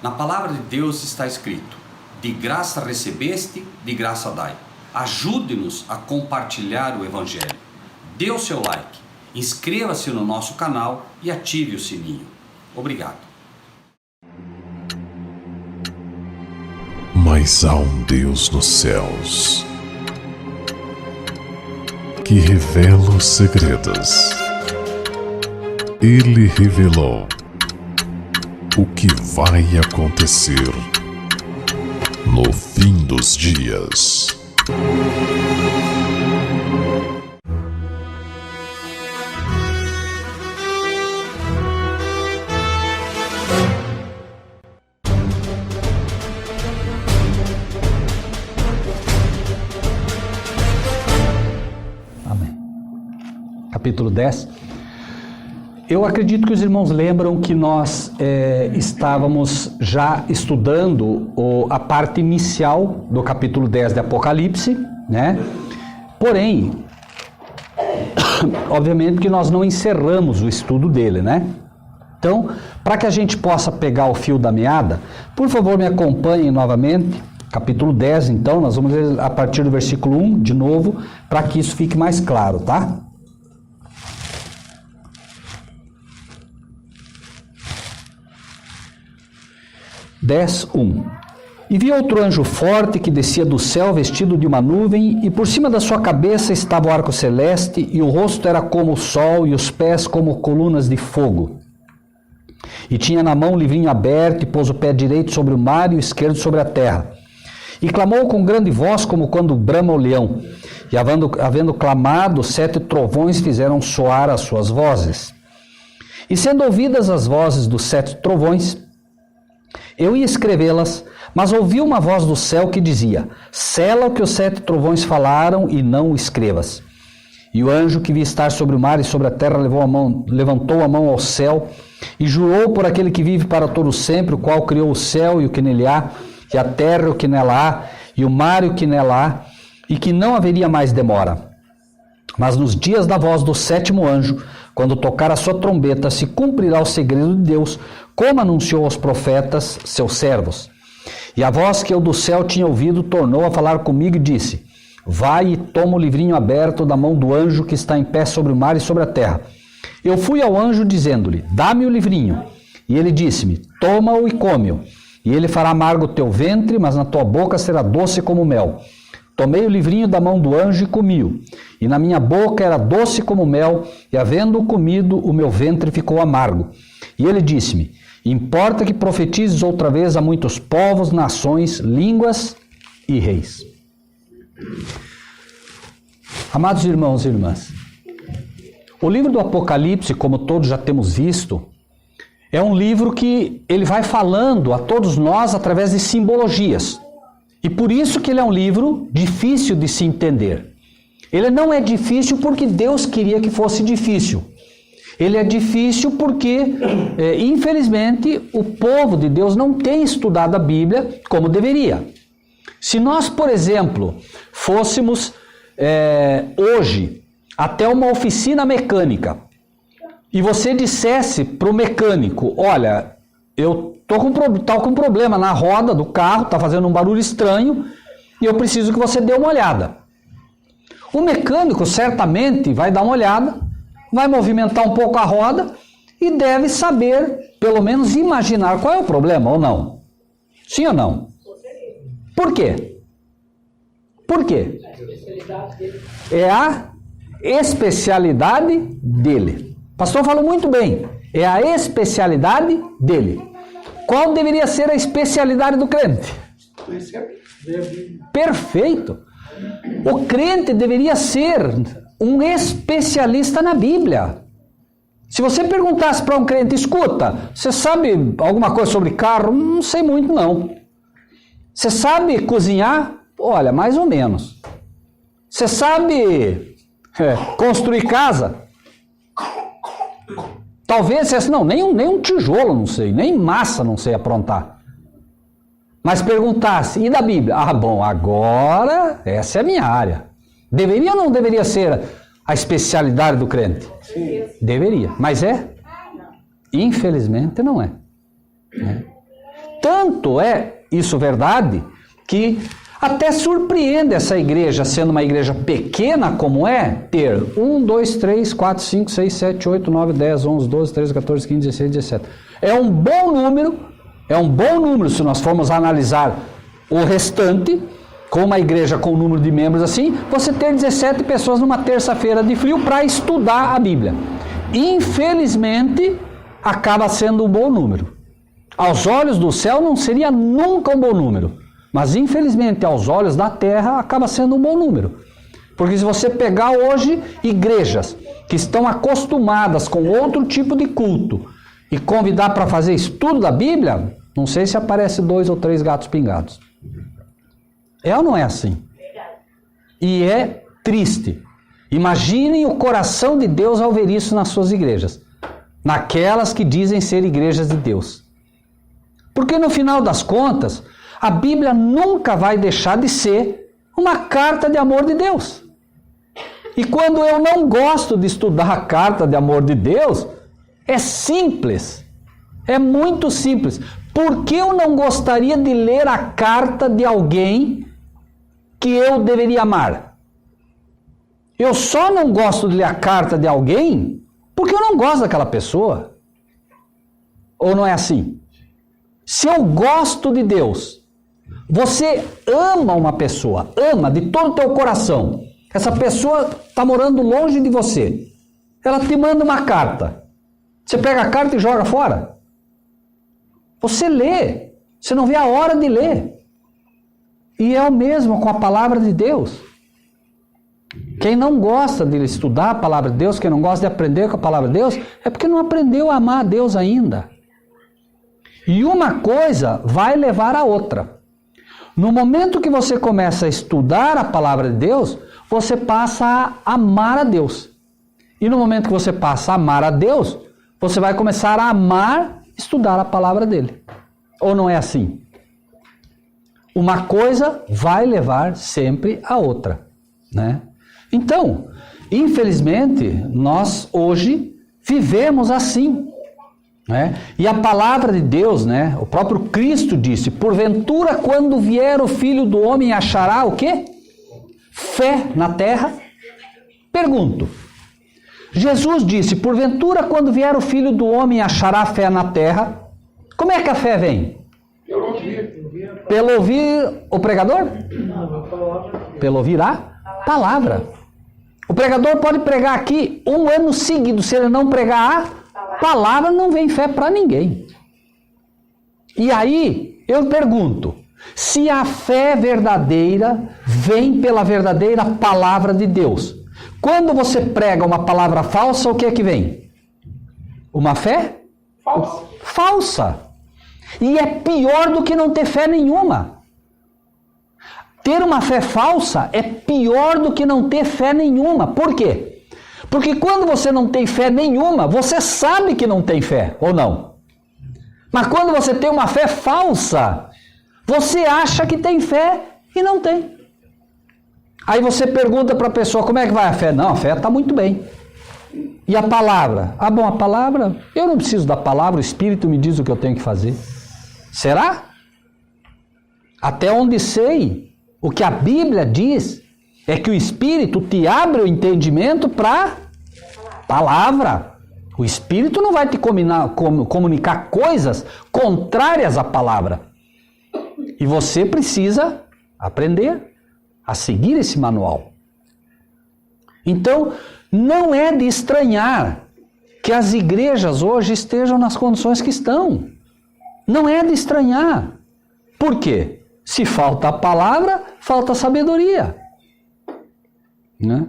Na palavra de Deus está escrito: de graça recebeste, de graça dai. Ajude-nos a compartilhar o Evangelho. Dê o seu like, inscreva-se no nosso canal e ative o sininho. Obrigado. Mas há um Deus nos céus que revela os segredos. Ele revelou o que vai acontecer no fim dos dias. Amém. Capítulo 10. Eu acredito que os irmãos lembram que nós estávamos já estudando a parte inicial do capítulo 10 de Apocalipse, né? Porém, obviamente que nós não encerramos o estudo dele, né? Então, para que a gente possa pegar o fio da meada, por favor me acompanhem novamente, capítulo 10, então, nós vamos ler a partir do versículo 1 de novo, para que isso fique mais claro, tá? 10:1. E vi outro anjo forte que descia do céu vestido de uma nuvem, e por cima da sua cabeça estava o arco celeste, e o rosto era como o sol, e os pés como colunas de fogo. E tinha na mão um livrinho aberto, e pôs o pé direito sobre o mar e o esquerdo sobre a terra. E clamou com grande voz, como quando brama o leão. E havendo clamado, 7 trovões fizeram soar as suas vozes. E sendo ouvidas as vozes dos 7 trovões, eu ia escrevê-las, mas ouvi uma voz do céu que dizia: sela o que os 7 trovões falaram e não o escrevas. E o anjo que vi estar sobre o mar e sobre a terra levantou a mão ao céu e jurou por aquele que vive para todo sempre, o qual criou o céu e o que nele há, e a terra e o que nela há, e o mar e o que nela há, e que não haveria mais demora. Mas nos dias da voz do 7º anjo, quando tocar a sua trombeta, se cumprirá o segredo de Deus, como anunciou aos profetas, seus servos. E a voz que eu do céu tinha ouvido tornou a falar comigo e disse: vai e toma o livrinho aberto da mão do anjo que está em pé sobre o mar e sobre a terra. Eu fui ao anjo dizendo-lhe: dá-me o livrinho. E ele disse-me: toma-o e come-o. E ele fará amargo o teu ventre, mas na tua boca será doce como mel. Tomei o livrinho da mão do anjo e comi-o. E na minha boca era doce como mel, e havendo-o comido, o meu ventre ficou amargo. E ele disse-me: importa que profetizes outra vez a muitos povos, nações, línguas e reis. Amados irmãos e irmãs, o livro do Apocalipse, como todos já temos visto, é um livro que ele vai falando a todos nós através de simbologias. E por isso que ele é um livro difícil de se entender. Ele não é difícil porque Deus queria que fosse difícil. Ele é difícil porque, infelizmente, o povo de Deus não tem estudado a Bíblia como deveria. Se nós, por exemplo, fôssemos hoje até uma oficina mecânica e você dissesse para o mecânico: olha, eu estou com um problema na roda do carro, está fazendo um barulho estranho e eu preciso que você dê uma olhada. O mecânico certamente vai dar uma olhada, vai movimentar um pouco a roda e deve saber, pelo menos imaginar qual é o problema, ou não? Sim ou não? Por quê? Por quê? É a especialidade dele. O pastor falou muito bem. É a especialidade dele. Qual deveria ser a especialidade do crente? Perfeito. O crente deveria ser um especialista na Bíblia. Se você perguntasse para um crente: escuta, você sabe alguma coisa sobre carro? Não sei muito não. Você sabe cozinhar? Olha, mais ou menos. Você sabe construir casa? Talvez você... Não, nem um tijolo não sei, nem massa não sei aprontar. Mas perguntasse: e da Bíblia? Ah, bom, agora essa é a minha área. Deveria ou não deveria ser a especialidade do crente? Sim. Deveria, mas é? Infelizmente não é. tanto é isso verdade, que até surpreende essa igreja, sendo uma igreja pequena como é, ter 1, 2, 3, 4, 5, 6, 7, 8, 9, 10, 11, 12, 13, 14, 15, 16, 17. É um bom número se nós formos analisar o restante, com uma igreja com um número de membros assim, você ter 17 pessoas numa terça-feira de frio para estudar a Bíblia. Infelizmente, acaba sendo um bom número. Aos olhos do céu não seria nunca um bom número, mas infelizmente aos olhos da terra acaba sendo um bom número. Porque se você pegar hoje igrejas que estão acostumadas com outro tipo de culto e convidar para fazer estudo da Bíblia, não sei se aparece 2 ou 3 gatos pingados. É ou não é assim? E é triste. Imaginem o coração de Deus ao ver isso nas suas igrejas, naquelas que dizem ser igrejas de Deus. Porque no final das contas, a Bíblia nunca vai deixar de ser uma carta de amor de Deus. E quando eu não gosto de estudar a carta de amor de Deus, é simples. É muito simples. Por que eu não gostaria de ler a carta de alguém que eu deveria amar? Eu só não gosto de ler a carta de alguém porque eu não gosto daquela pessoa. Ou não é assim? Se eu gosto de Deus, você ama uma pessoa, ama de todo o teu coração. Essa pessoa está morando longe de você. Ela te manda uma carta. Você pega a carta e joga fora? Você lê. Você não vê a hora de ler. E é o mesmo com a palavra de Deus. Quem não gosta de estudar a palavra de Deus, quem não gosta de aprender com a palavra de Deus, é porque não aprendeu a amar a Deus ainda. E uma coisa vai levar a outra. No momento que você começa a estudar a palavra de Deus, você passa a amar a Deus. E no momento que você passa a amar a Deus, você vai começar a amar estudar a palavra dele. Ou não é assim? Uma coisa vai levar sempre a outra, né? Então, infelizmente, nós hoje vivemos assim, né? E a palavra de Deus, né? O próprio Cristo disse: porventura, quando vier o Filho do Homem, achará o quê? Fé na terra? Pergunto. Jesus disse: porventura, quando vier o Filho do Homem, achará fé na terra? Como é que a fé vem? Pelo ouvir o pregador? Pelo ouvir a palavra. O pregador pode pregar aqui 1 ano seguido, se ele não pregar a palavra, não vem fé para ninguém. E aí, eu pergunto, se a fé verdadeira vem pela verdadeira palavra de Deus, quando você prega uma palavra falsa, o que é que vem? Uma fé? Falsa. E é pior do que não ter fé nenhuma. Ter uma fé falsa é pior do que não ter fé nenhuma. Por quê? Porque quando você não tem fé nenhuma, você sabe que não tem fé, ou não? Mas quando você tem uma fé falsa, você acha que tem fé e não tem. Aí você pergunta para a pessoa: como é que vai a fé? Não, a fé está muito bem. E a palavra? Ah, bom, a palavra, eu não preciso da palavra, o Espírito me diz o que eu tenho que fazer. Será? Até onde sei, o que a Bíblia diz é que o Espírito te abre o entendimento para palavra. O Espírito não vai te comunicar coisas contrárias à palavra. E você precisa aprender a seguir esse manual. Então, não é de estranhar que as igrejas hoje estejam nas condições que estão. Não é de estranhar. Por quê? Se falta a palavra, falta a sabedoria. Né?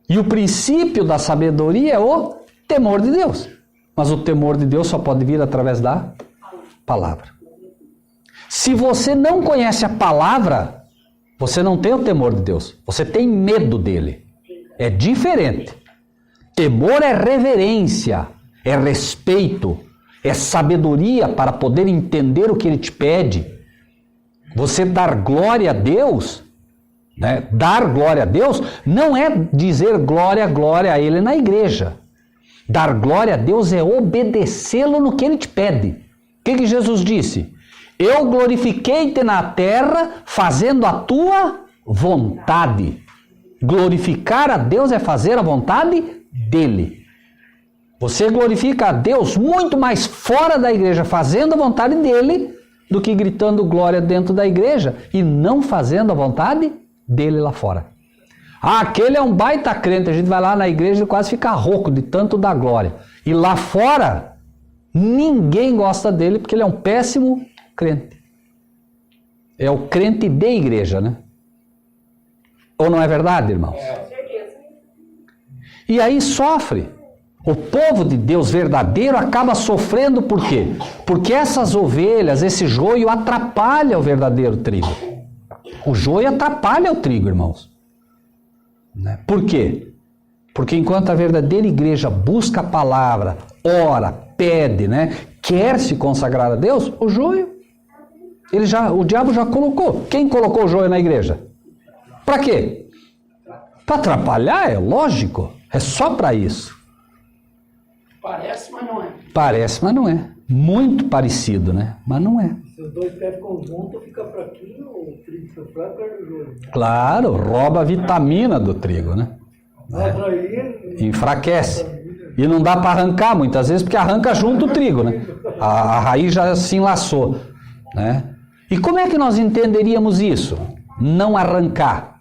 E o princípio da sabedoria é o temor de Deus. Mas o temor de Deus só pode vir através da palavra. Se você não conhece a palavra, você não tem o temor de Deus. Você tem medo dele. É diferente. Temor é reverência, é respeito, é sabedoria para poder entender o que ele te pede. Você dar glória a Deus, né? Dar glória a Deus não é dizer glória a ele na igreja. Dar glória a Deus é obedecê-lo no que ele te pede. O que Jesus disse? Eu glorifiquei-te na terra fazendo a tua vontade. Glorificar a Deus é fazer a vontade dele. Você glorifica a Deus muito mais fora da igreja, fazendo a vontade dele, do que gritando glória dentro da igreja e não fazendo a vontade dele lá fora. Aquele é um baita crente, a gente vai lá na igreja e quase fica rouco de tanto dar glória. E lá fora, ninguém gosta dele porque ele é um péssimo crente. É o crente de igreja, né? Ou não é verdade, irmãos? E aí sofre. O povo de Deus verdadeiro acaba sofrendo por quê? Porque essas ovelhas, esse joio atrapalha o verdadeiro trigo. O joio atrapalha o trigo, irmãos. Por quê? Porque enquanto a verdadeira igreja busca a palavra, ora, pede, quer se consagrar a Deus, o joio, o diabo já colocou. Quem colocou o joio na igreja? Para quê? Para atrapalhar, é lógico. É só para isso. Parece, mas não é. Parece, mas não é. Muito parecido, Mas não é. Se os dois pés conjuntos, fica fraquinho, o trigo fica fraco, perde o joio. Claro, rouba a vitamina do trigo, Enfraquece. E não dá para arrancar muitas vezes, porque arranca junto o trigo, A raiz já se enlaçou, E como é que nós entenderíamos isso? Não arrancar.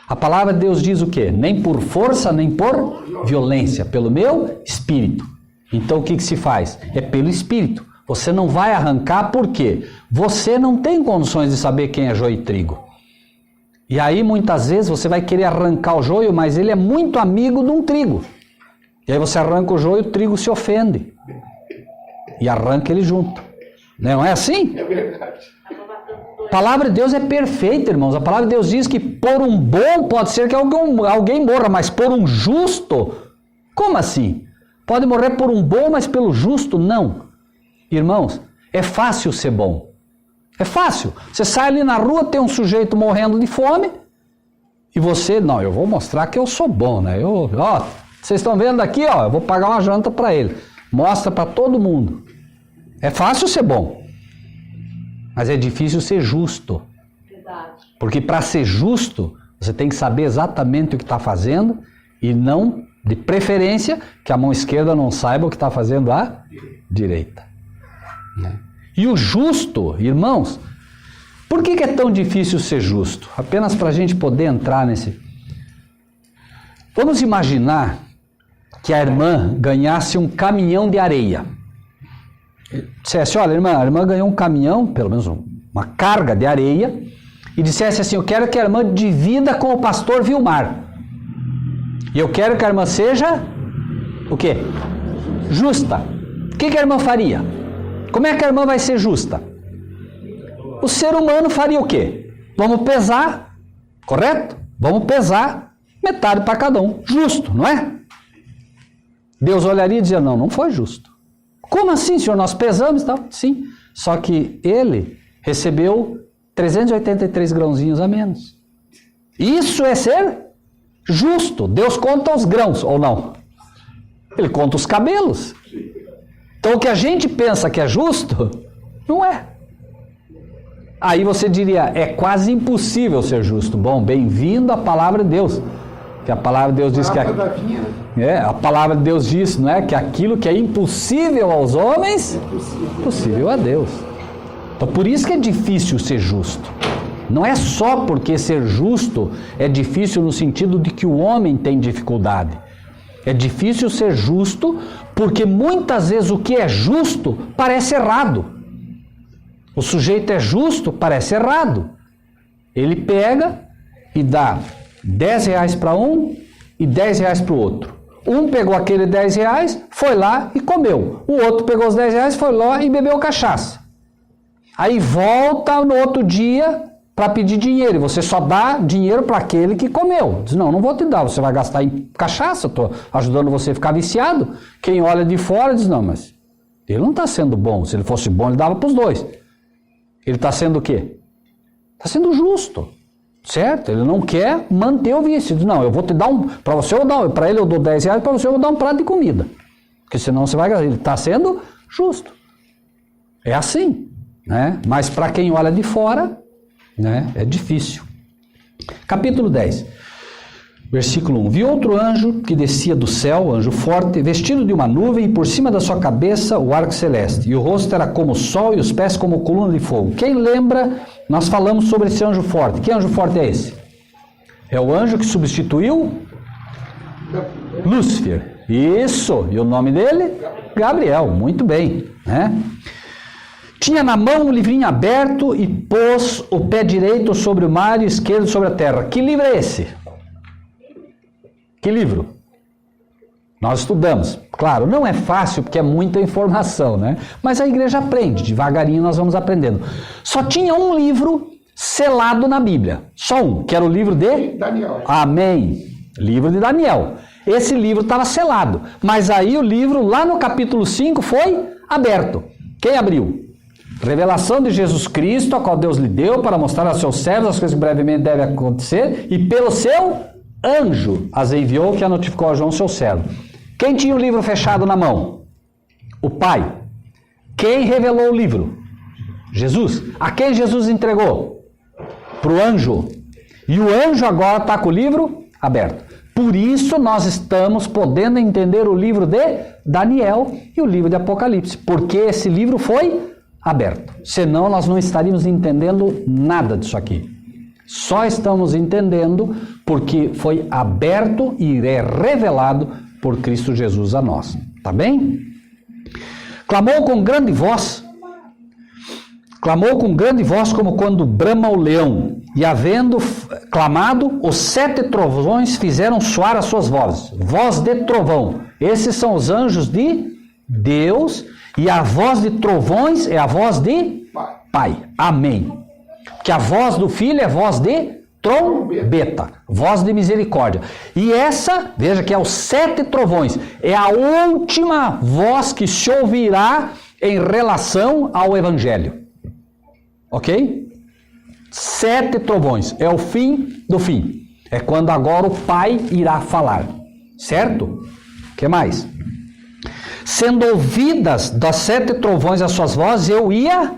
A palavra de Deus diz o quê? Nem por força, nem por violência, pelo meu espírito. Então o que se faz? É pelo espírito. Você não vai arrancar, por quê? Você não tem condições de saber quem é joio e trigo. E aí muitas vezes você vai querer arrancar o joio, mas ele é muito amigo de um trigo. E aí você arranca o joio, o trigo se ofende. E arranca ele junto. Não é assim? É verdade. A palavra de Deus é perfeita, irmãos. A palavra de Deus diz que por um bom pode ser que alguém morra, mas por um justo, como assim? Pode morrer por um bom, mas pelo justo, não. Irmãos, é fácil ser bom. É fácil. Você sai ali na rua, tem um sujeito morrendo de fome, e você, não, eu vou mostrar que eu sou bom, vocês estão vendo aqui, eu vou pagar uma janta para ele. Mostra para todo mundo. É fácil ser bom. Mas é difícil ser justo. Verdade. Porque para ser justo, você tem que saber exatamente o que está fazendo e não, de preferência, que a mão esquerda não saiba o que está fazendo a direita. E o justo, irmãos, por que é tão difícil ser justo? Apenas para a gente poder entrar nesse... Vamos imaginar que a irmã ganhasse um caminhão de areia. Dissesse, olha, a irmã ganhou um caminhão, pelo menos uma carga de areia, e dissesse assim, eu quero que a irmã divida com o pastor Vilmar. E eu quero que a irmã seja, o quê? Justa. O que a irmã faria? Como é que a irmã vai ser justa? O ser humano faria o quê? Vamos pesar, correto? Vamos pesar metade para cada um. Justo, não é? Deus olharia e dizia, não foi justo. Como assim, senhor? Nós pesamos e tal? Sim. Só que ele recebeu 383 grãozinhos a menos. Isso é ser justo. Deus conta os grãos, ou não? Ele conta os cabelos. Então o que a gente pensa que é justo, não é. Aí você diria, é quase impossível ser justo. Bom, bem-vindo à palavra de Deus. Que a palavra de Deus diz que... a palavra de Deus diz, não é? Que aquilo que é impossível aos homens, é possível a Deus. Então por isso que é difícil ser justo. Não é só porque ser justo é difícil no sentido de que o homem tem dificuldade. É difícil ser justo porque muitas vezes o que é justo parece errado. O sujeito é justo, parece errado. Ele pega e dá 10 reais para um e 10 reais para o outro. Um pegou aquele 10 reais, foi lá e comeu. O outro pegou os 10 reais, foi lá e bebeu cachaça. Aí volta no outro dia para pedir dinheiro. E você só dá dinheiro para aquele que comeu. Diz, não vou te dar, você vai gastar em cachaça, estou ajudando você a ficar viciado. Quem olha de fora diz, não, mas ele não está sendo bom. Se ele fosse bom, ele dava para os dois. Ele está sendo o quê? Está sendo justo. Certo? Ele não quer manter o vício. Diz, não, eu vou te dar para você eu dou, para ele eu dou 10 reais, para você eu vou dar um prato de comida. Porque senão você vai... Ele está sendo justo. É assim, né? Mas para quem olha de fora, né, é difícil. Capítulo 10, versículo 1. Vi outro anjo que descia do céu, anjo forte, vestido de uma nuvem, e por cima da sua cabeça o arco celeste. E o rosto era como o sol e os pés como coluna de fogo. Quem lembra, nós falamos sobre esse anjo forte. Que anjo forte é esse? É o anjo que substituiu Lúcifer. Isso, e o nome dele? Gabriel, muito bem, né? Tinha na mão um livrinho aberto e pôs o pé direito sobre o mar e o esquerdo sobre a terra. Que livro é esse? Que livro? Nós estudamos. Claro, não é fácil porque é muita informação, né? Mas a igreja aprende, devagarinho nós vamos aprendendo. Só tinha um livro selado na Bíblia, só um, que era o livro de Daniel. Amém. Livro de Daniel. Esse livro estava selado, mas aí o livro lá no capítulo 5 foi aberto. Quem abriu? Revelação de Jesus Cristo, a qual Deus lhe deu para mostrar aos seus servos as coisas que brevemente devem acontecer, e pelo seu anjo as enviou, que a notificou a João, seu servo. Quem tinha o livro fechado na mão? O Pai. Quem revelou o livro? Jesus. A quem Jesus entregou? Para o anjo. E o anjo agora está com o livro aberto. Por isso nós estamos podendo entender o livro de Daniel e o livro de Apocalipse, porque esse livro foi aberto. Senão nós não estaríamos entendendo nada disso aqui. Só estamos entendendo porque foi aberto e é revelado por Cristo Jesus a nós. Tá bem? Clamou com grande voz como quando brama o leão. E havendo clamado, os 7 trovões fizeram soar as suas vozes. Voz de trovão. Esses são os anjos de Deus. E a voz de trovões é a voz de Pai. Amém. Que a voz do Filho é voz de trombeta. Voz de misericórdia. E essa, veja que é os 7 trovões. É a última voz que se ouvirá em relação ao Evangelho. Ok? 7 trovões. É o fim do fim. É quando agora o Pai irá falar. Certo? O que mais? Sendo ouvidas das 7 trovões as suas vozes, eu ia...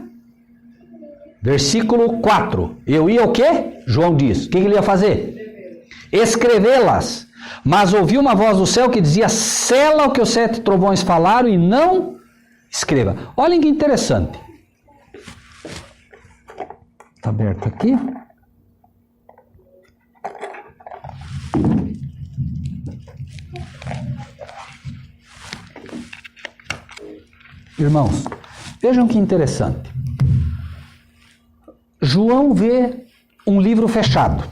Versículo 4. Eu ia o quê? João diz. O que ele ia fazer? Escrevê-las. Mas ouvi uma voz do céu que dizia, sela o que os 7 trovões falaram e não escreva. Olhem que interessante. Está aberto aqui. Irmãos, vejam que interessante. João vê um livro fechado.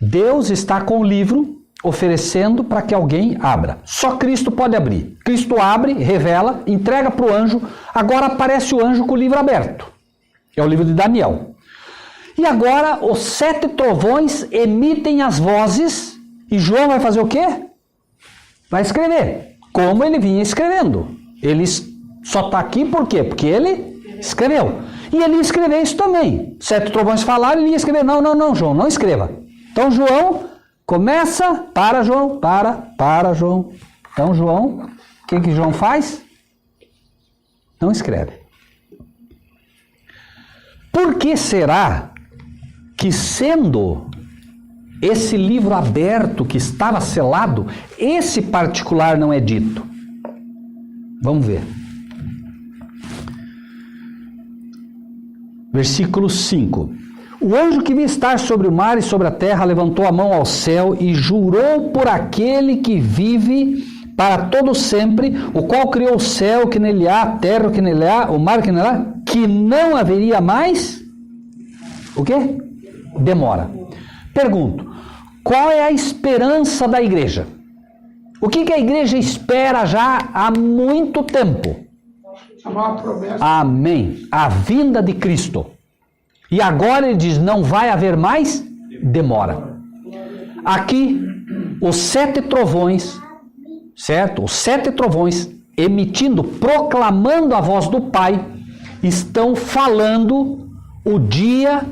Deus está com o livro oferecendo para que alguém abra. Só Cristo pode abrir. Cristo abre, revela, entrega para o anjo. Agora aparece o anjo com o livro aberto. É o livro de Daniel. E agora os 7 trovões emitem as vozes e João vai fazer o quê? Vai escrever. Como ele vinha escrevendo. Ele só está aqui por quê? Porque ele escreveu. E ele ia escrever isso também. 7 trovões falaram, ele ia escrever. Não, João, não escreva. Então João começa, para João. Então João, o que João faz? Não escreve. Por que será que, sendo esse livro aberto que estava selado, esse particular não é dito? Vamos ver. Versículo 5. O anjo que via estar sobre o mar e sobre a terra levantou a mão ao céu e jurou por aquele que vive para todo sempre, o qual criou o céu que nele há, a terra que nele há, o mar que nele há, que não haveria mais o quê? Demora. Pergunto, qual é a esperança da igreja? O que a igreja espera já há muito tempo? Amém. A vinda de Cristo. E agora ele diz, não vai haver mais demora. Aqui, os 7 trovões, certo? Os 7 trovões emitindo, proclamando a voz do Pai, estão falando o dia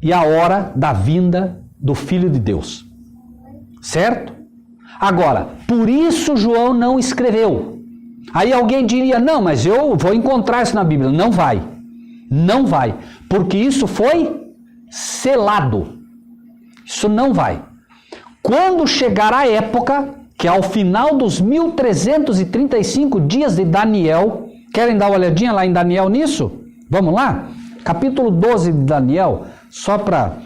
e a hora da vinda do Filho de Deus. Certo? Agora, por isso João não escreveu. Aí alguém diria, não, mas eu vou encontrar isso na Bíblia. Não vai. Não vai. Porque isso foi selado. Isso não vai. Quando chegar a época, que é ao final dos 1335 dias de Daniel, querem dar uma olhadinha lá em Daniel nisso? Vamos lá? Capítulo 12 de Daniel, só para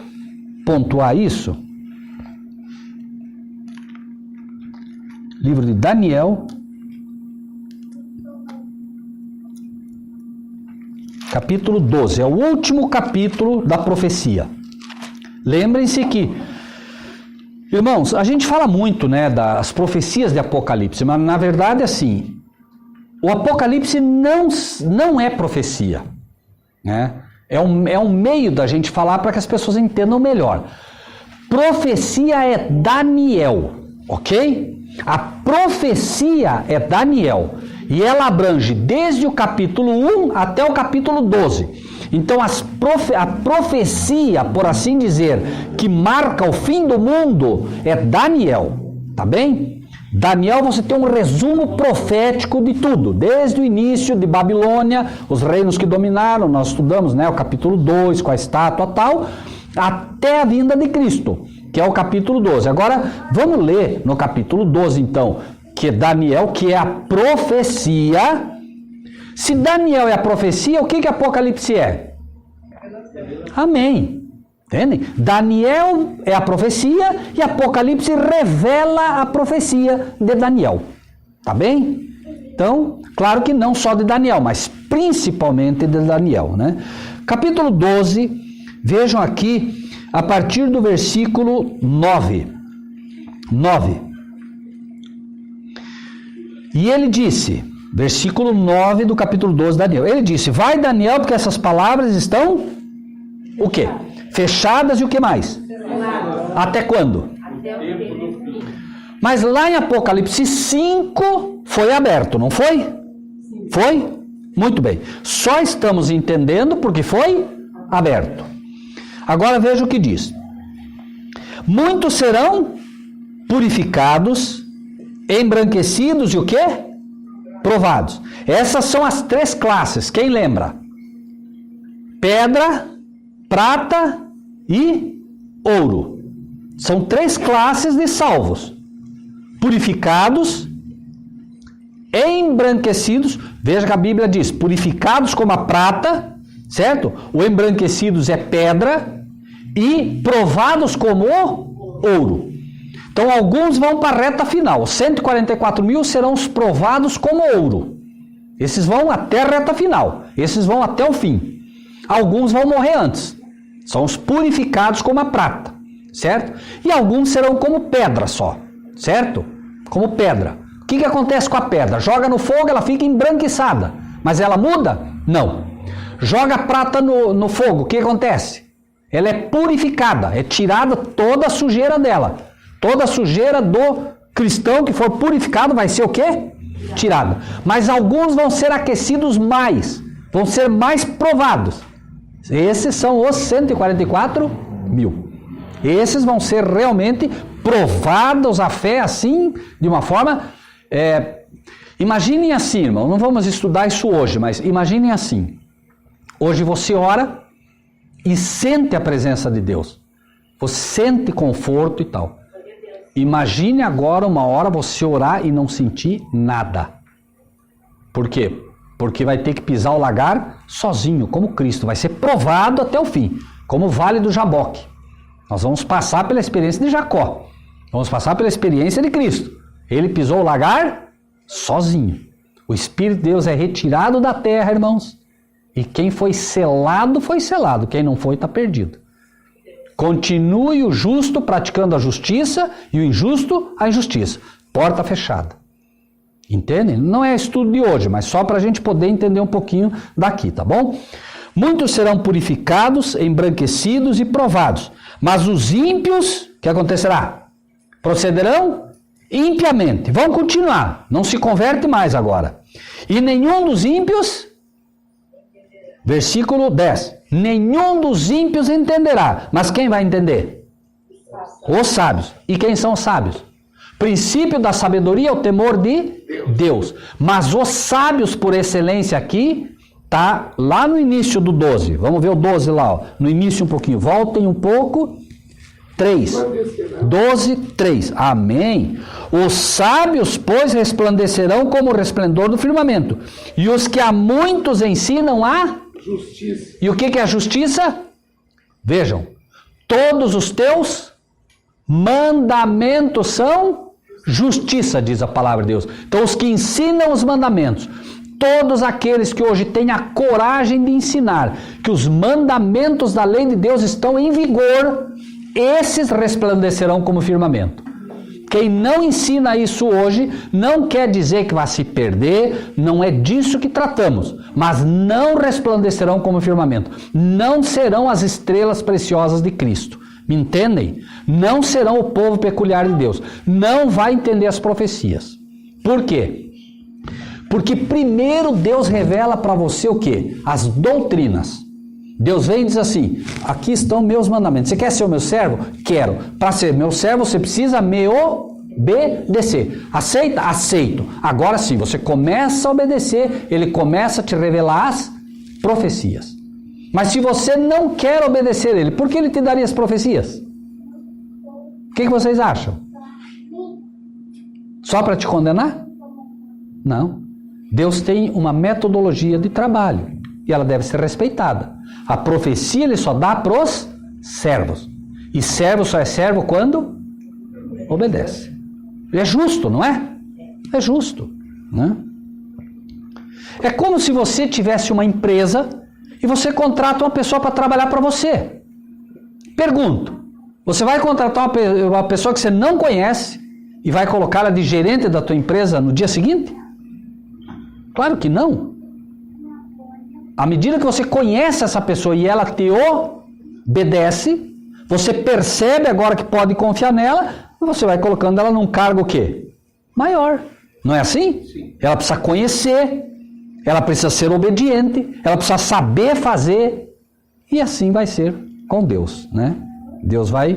pontuar isso. Livro de Daniel, capítulo 12, é o último capítulo da profecia. Lembrem-se que, irmãos, a gente fala muito, né, das profecias de Apocalipse, mas na verdade, assim, o Apocalipse não é profecia, né? É um meio da gente falar para que as pessoas entendam melhor. Profecia é Daniel, ok? A profecia é Daniel e ela abrange desde o capítulo 1 até o capítulo 12. Então a profecia, por assim dizer, que marca o fim do mundo é Daniel, tá bem? Daniel, você tem um resumo profético de tudo, desde o início de Babilônia, os reinos que dominaram, nós estudamos, né, o capítulo 2 com a estátua tal, até a vinda de Cristo, que é o capítulo 12. Agora, vamos ler no capítulo 12, então, que é Daniel, que é a profecia. Se Daniel é a profecia, o que Apocalipse é? Amém. Entendem? Daniel é a profecia e Apocalipse revela a profecia de Daniel. Tá bem? Então, claro que não só de Daniel, mas principalmente de Daniel, né? Capítulo 12, vejam aqui, a partir do versículo 9. E ele disse, versículo 9 do capítulo 12 de Daniel, ele disse, vai Daniel, porque essas palavras estão, o quê? Fechadas e o que mais? Até quando? Mas lá em Apocalipse 5 foi aberto, não foi? Foi? Muito bem. Só estamos entendendo porque foi aberto. Agora veja o que diz. Muitos serão purificados, embranquecidos e o quê? Provados. Essas são as três classes. Quem lembra? Pedra, prata e ouro. São três classes de salvos. Purificados, embranquecidos. Veja que a Bíblia diz, purificados como a prata, certo? O embranquecidos é pedra e provados como ouro. Então alguns vão para a reta final. 144 mil serão os provados como ouro. Esses vão até a reta final. Esses vão até o fim. Alguns vão morrer antes. São os purificados como a prata, certo? E alguns serão como pedra só, certo? Como pedra. O que acontece com a pedra? Joga no fogo, ela fica embranquiçada. Mas ela muda? Não. Joga a prata no fogo, o que acontece? Ela é purificada, é tirada toda a sujeira dela. Toda a sujeira do cristão que for purificado vai ser o quê? Tirada. Mas alguns vão ser aquecidos mais, vão ser mais provados. Esses são os 144 mil. Esses vão ser realmente provados a fé assim, de uma forma... imaginem assim, irmão, não vamos estudar isso hoje, mas imaginem assim. Hoje você ora e sente a presença de Deus. Você sente conforto e tal. Imagine agora uma hora você orar e não sentir nada. Por quê? Porque vai ter que pisar o lagar sozinho, como Cristo. Vai ser provado até o fim, como o Vale do Jaboque. Nós vamos passar pela experiência de Jacó. Vamos passar pela experiência de Cristo. Ele pisou o lagar sozinho. O Espírito de Deus é retirado da terra, irmãos. E quem foi selado, foi selado. Quem não foi, está perdido. Continue o justo praticando a justiça e o injusto a injustiça. Porta fechada. Entendem? Não é estudo de hoje, mas só para a gente poder entender um pouquinho daqui, tá bom? Muitos serão purificados, embranquecidos e provados. Mas os ímpios, o que acontecerá? Procederão impiamente. Vão continuar. Não se converte mais agora. E nenhum dos ímpios... Versículo 10. Nenhum dos ímpios entenderá. Mas quem vai entender? Os sábios. E quem são os sábios? Princípio da sabedoria é o temor de Deus. Mas os sábios por excelência aqui, tá lá no início do 12. Vamos ver o 12 lá, ó. No início um pouquinho. Voltem um pouco. 3. 12, 3. Amém. Os sábios, pois, resplandecerão como o resplendor do firmamento. E os que a muitos ensinam a justiça. E o que é a justiça? Vejam. Todos os teus mandamentos são justiça, diz a palavra de Deus. Então, os que ensinam os mandamentos, todos aqueles que hoje têm a coragem de ensinar que os mandamentos da lei de Deus estão em vigor, esses resplandecerão como firmamento. Quem não ensina isso hoje, não quer dizer que vai se perder, não é disso que tratamos, mas não resplandecerão como firmamento, não serão as estrelas preciosas de Cristo. Me entendem? Não serão o povo peculiar de Deus. Não vai entender as profecias. Por quê? Porque primeiro Deus revela para você o quê? As doutrinas. Deus vem e diz assim, aqui estão meus mandamentos. Você quer ser o meu servo? Quero. Para ser meu servo, você precisa me obedecer. Aceita? Aceito. Agora sim, você começa a obedecer, ele começa a te revelar as profecias. Mas se você não quer obedecer ele, por que ele te daria as profecias? O que vocês acham? Só para te condenar? Não. Deus tem uma metodologia de trabalho e ela deve ser respeitada. A profecia ele só dá para os servos. E servo só é servo quando obedece. É justo, não é? É justo, né? É como se você tivesse uma empresa e você contrata uma pessoa para trabalhar para você. Pergunto, você vai contratar uma pessoa que você não conhece e vai colocá-la de gerente da tua empresa no dia seguinte? Claro que não. À medida que você conhece essa pessoa e ela te obedece, você percebe agora que pode confiar nela, e você vai colocando ela num cargo o quê? Maior. Não é assim? Sim. Ela precisa conhecer, ela precisa ser obediente, ela precisa saber fazer, e assim vai ser com Deus, né? Deus vai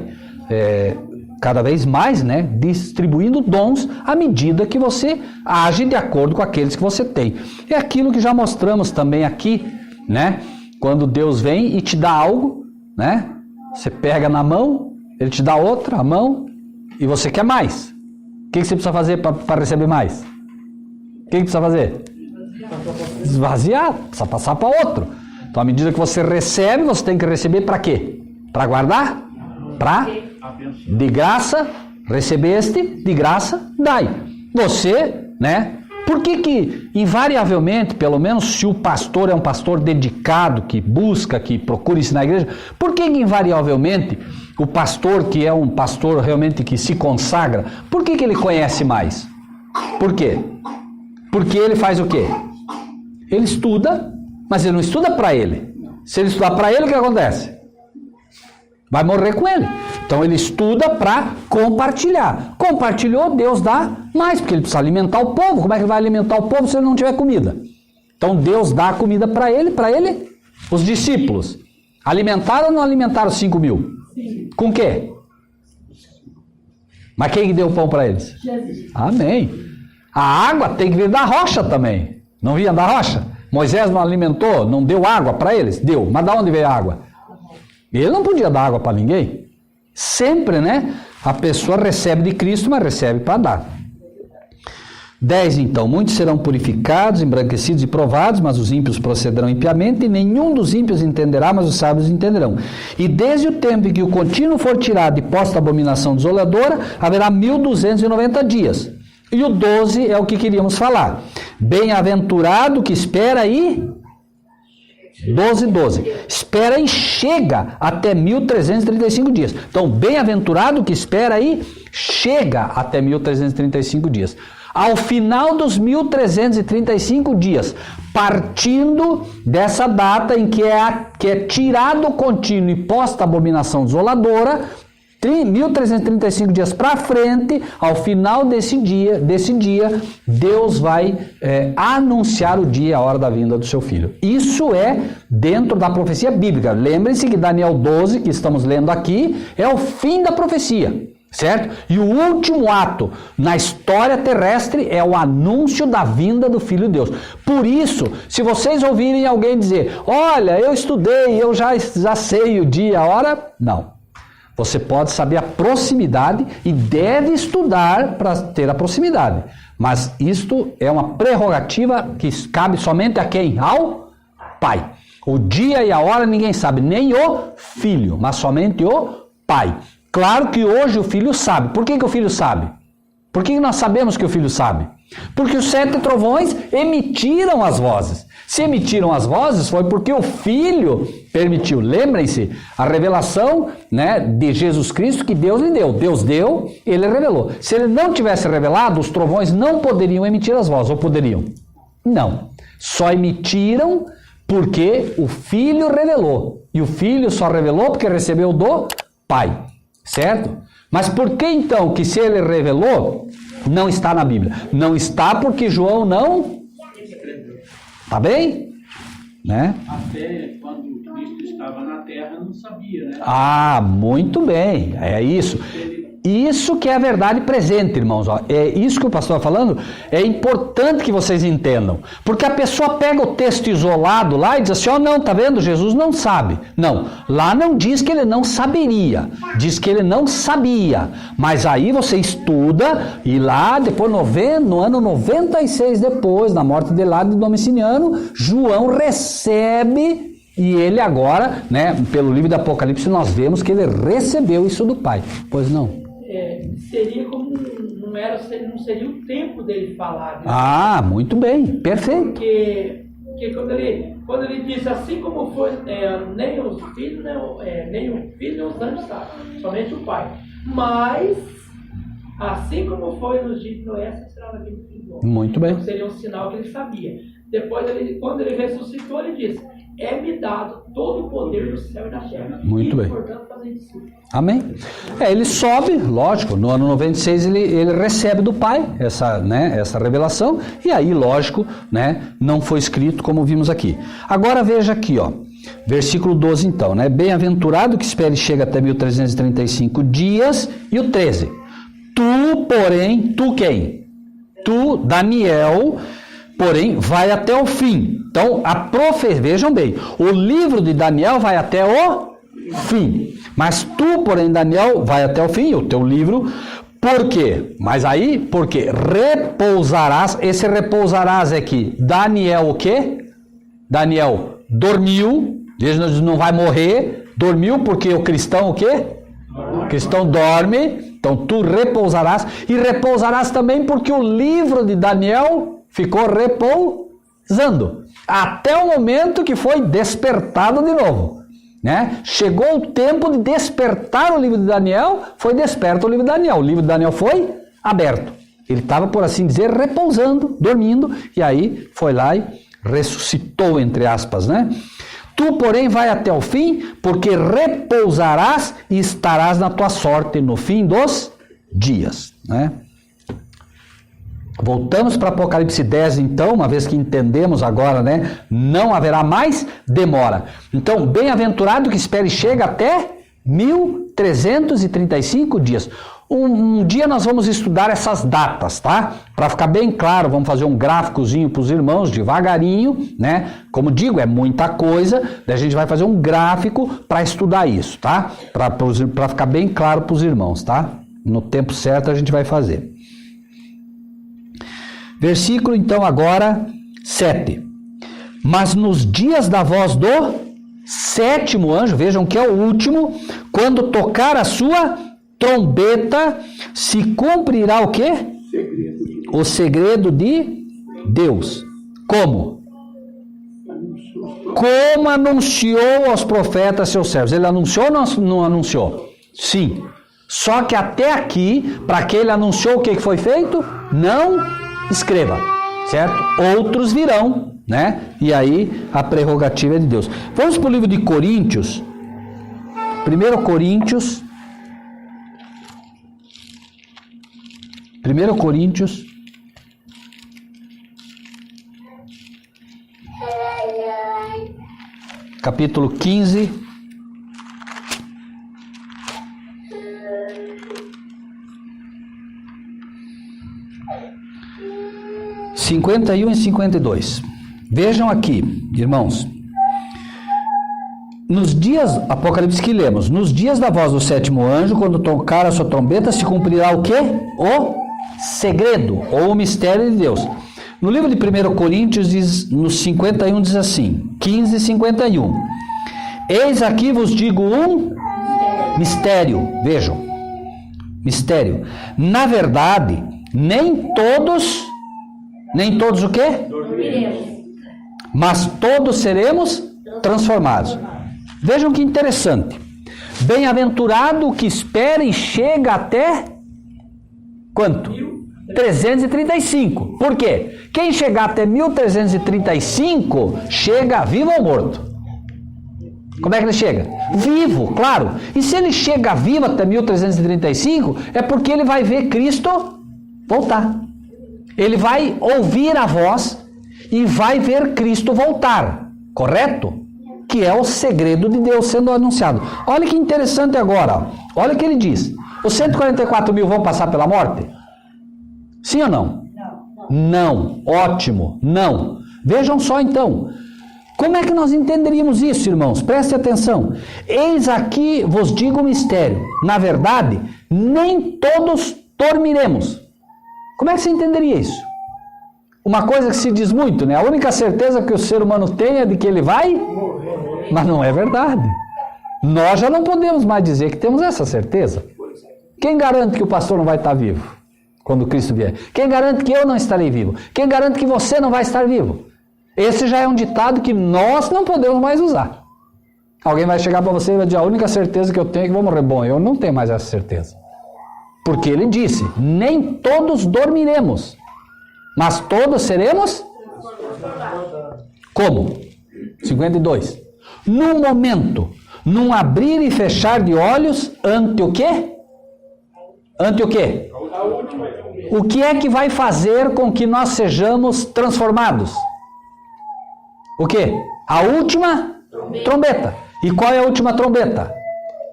cada vez mais, né, distribuindo dons à medida que você age de acordo com aqueles que você tem. É aquilo que já mostramos também aqui, né? Quando Deus vem e te dá algo, né? Você pega na mão, ele te dá outra, a mão, e você quer mais. O que você precisa fazer para receber mais? O que precisa fazer? Esvaziar, precisa passar para outro. Então, à medida que você recebe, você tem que receber para quê? Para guardar? Para de graça recebeste, de graça dai. Você, né? Por que invariavelmente, pelo menos se o pastor é um pastor dedicado, que busca, que procura ensinar a igreja, por que invariavelmente o pastor que é um pastor realmente que se consagra, por que ele conhece mais? Por quê? Porque ele faz o quê? Ele estuda, mas ele não estuda para ele. Se ele estudar para ele, o que acontece? Vai morrer com ele. Então ele estuda para compartilhar. Compartilhou, Deus dá mais, porque ele precisa alimentar o povo. Como é que ele vai alimentar o povo se ele não tiver comida? Então Deus dá a comida para ele, os discípulos. Alimentaram ou não alimentaram 5.000? Sim. Com o quê? Mas quem deu o pão para eles? Jesus. Amém. A água tem que vir da rocha também. Não vinha da rocha? Moisés não alimentou, não deu água para eles? Deu. Mas de onde veio a água? Ele não podia dar água para ninguém. Sempre, né? A pessoa recebe de Cristo, mas recebe para dar. 10, então. Muitos serão purificados, embranquecidos e provados, mas os ímpios procederão impiamente, e nenhum dos ímpios entenderá, mas os sábios entenderão. E desde o tempo em que o contínuo for tirado e posto a abominação desoladora, haverá 1.290 dias. E o 12 é o que queríamos falar. Bem-aventurado que espera e... 12. Espera e chega até 1.335 dias. Então, bem-aventurado que espera e chega até 1.335 dias. Ao final dos 1.335 dias, partindo dessa data em que é tirado o contínuo e posta a abominação desoladora, 1.335 dias para frente, ao final desse dia, Deus vai anunciar o dia e a hora da vinda do seu filho. Isso é dentro da profecia bíblica. Lembrem-se que Daniel 12, que estamos lendo aqui, é o fim da profecia. Certo? E o último ato na história terrestre é o anúncio da vinda do Filho de Deus. Por isso, se vocês ouvirem alguém dizer, olha, eu estudei, eu já sei o dia, a hora, não. Você pode saber a proximidade e deve estudar para ter a proximidade. Mas isto é uma prerrogativa que cabe somente a quem? Ao Pai. O dia e a hora ninguém sabe, nem o Filho, mas somente o Pai. Claro que hoje o Filho sabe. Por que o Filho sabe? Por que nós sabemos que o Filho sabe? Porque os 7 trovões emitiram as vozes. Se emitiram as vozes foi porque o Filho permitiu. Lembrem-se, a revelação, né, de Jesus Cristo que Deus lhe deu. Deus deu, ele revelou. Se ele não tivesse revelado, os trovões não poderiam emitir as vozes, ou poderiam? Não. Só emitiram porque o Filho revelou. E o Filho só revelou porque recebeu do Pai. Certo? Mas por que então que se ele revelou, não está na Bíblia? Não está porque João não... Tá bem? Né? Até quando Cristo estava na terra, não sabia, né? Ah, muito bem. É isso. Isso que é a verdade presente, irmãos. Ó. É isso que o pastor está falando. É importante que vocês entendam. Porque a pessoa pega o texto isolado lá e diz assim, ó, não, tá vendo? Jesus não sabe. Não, lá não diz que ele não saberia. Diz que ele não sabia. Mas aí você estuda e lá, depois no ano 96 depois, na morte de Lado de Domiciano, João recebe... E ele agora, né, pelo livro do Apocalipse, nós vemos que ele recebeu isso do Pai. Pois não? Seria como, não seria o tempo dele falar. Né? Ah, muito bem, perfeito. Porque quando ele disse assim como foi, nem os filhos, nem o filho, nem os anjos sabem, somente o Pai. Mas, assim como foi nos dias de Noé, será na vida do Filho do Homem. Muito bem. Então seria um sinal que ele sabia. Depois, quando ele ressuscitou, ele disse, é-me dado todo o poder do céu e da terra. Muito bem. Portanto, fazer discípulo. Amém. Ele sobe, lógico, no ano 96 ele recebe do Pai essa revelação, e aí, lógico, né, não foi escrito como vimos aqui. Agora veja aqui, ó, versículo 12 então, né, bem-aventurado que espere e chega até 1335 dias, e o 13, tu, porém, tu quem? Tu, Daniel, porém, vai até o fim. Então, vejam bem, o livro de Daniel vai até o fim. Mas tu, porém, Daniel, vai até o fim, o teu livro. Por quê? Mas aí, porque repousarás, esse repousarás é que Daniel o quê? Daniel dormiu, Jesus não vai morrer, dormiu porque o cristão o quê? O cristão dorme, então tu repousarás, e repousarás também porque o livro de Daniel ficou repousando, até o momento que foi despertado de novo. Né? Chegou o tempo de despertar o livro de Daniel, foi desperto o livro de Daniel. O livro de Daniel foi aberto. Ele estava, por assim dizer, repousando, dormindo, e aí foi lá e ressuscitou, entre aspas, né? Tu, porém, vai até o fim, porque repousarás e estarás na tua sorte no fim dos dias, né? Voltamos para Apocalipse 10, então, uma vez que entendemos agora, né? Não haverá mais demora. Então, bem-aventurado que espere e chega até 1335 dias. Um dia nós vamos estudar essas datas, tá? Para ficar bem claro, vamos fazer um gráficozinho para os irmãos, devagarinho, né? Como digo, é muita coisa, daí a gente vai fazer um gráfico para estudar isso, tá? Para ficar bem claro para os irmãos, tá? No tempo certo a gente vai fazer. Versículo, então, agora, 7. Mas nos dias da voz do sétimo anjo, vejam que é o último, quando tocar a sua trombeta, se cumprirá o quê? O segredo de Deus. Como? Como anunciou aos profetas seus servos. Ele anunciou ou não anunciou? Sim. Só que até aqui, para que ele anunciou, o que foi feito? Não escreva, certo? Outros virão, né? E aí a prerrogativa é de Deus. Vamos para o livro de Coríntios. 1 Coríntios. Capítulo 15. 51 e 52. Vejam aqui, irmãos. Nos dias, Apocalipse que lemos, nos dias da voz do sétimo anjo, quando tocar a sua trombeta, se cumprirá o quê? O segredo, ou o mistério de Deus. No livro de 1 Coríntios, diz, no 51, diz assim, 15 e 51. Eis aqui vos digo um mistério. Vejam, mistério. Na verdade, nem todos o quê? Mas todos seremos transformados. Vejam que interessante. Bem-aventurado o que espera e chega até quanto? 335. Por quê? Quem chegar até 1335 chega vivo ou morto? Como é que ele chega? Vivo, claro. E se ele chega vivo até 1335, é porque ele vai ver Cristo voltar. Ele vai ouvir a voz e vai ver Cristo voltar. Correto? Que é o segredo de Deus sendo anunciado. Olha que interessante agora. Olha o que ele diz. Os 144 mil vão passar pela morte? Sim ou não? Não. Ótimo. Não. Vejam só então. Como é que nós entenderíamos isso, irmãos? Preste atenção. Eis aqui vos digo um mistério. Na verdade, nem todos dormiremos. Como é que você entenderia isso? Uma coisa que se diz muito, né? A única certeza que o ser humano tem é de que ele vai morrer. Mas não é verdade. Nós já não podemos mais dizer que temos essa certeza. Quem garante que o pastor não vai estar vivo quando Cristo vier? Quem garante que eu não estarei vivo? Quem garante que você não vai estar vivo? Esse já é um ditado que nós não podemos mais usar. Alguém vai chegar para você e vai dizer, a única certeza que eu tenho é que vou morrer. Bom, eu não tenho mais essa certeza. Porque ele disse, nem todos dormiremos, mas todos seremos? Como? 52. Num momento, num abrir e fechar de olhos, ante o quê? Ante o quê? O que é que vai fazer com que nós sejamos transformados? O quê? A última trombeta. E qual é a última trombeta?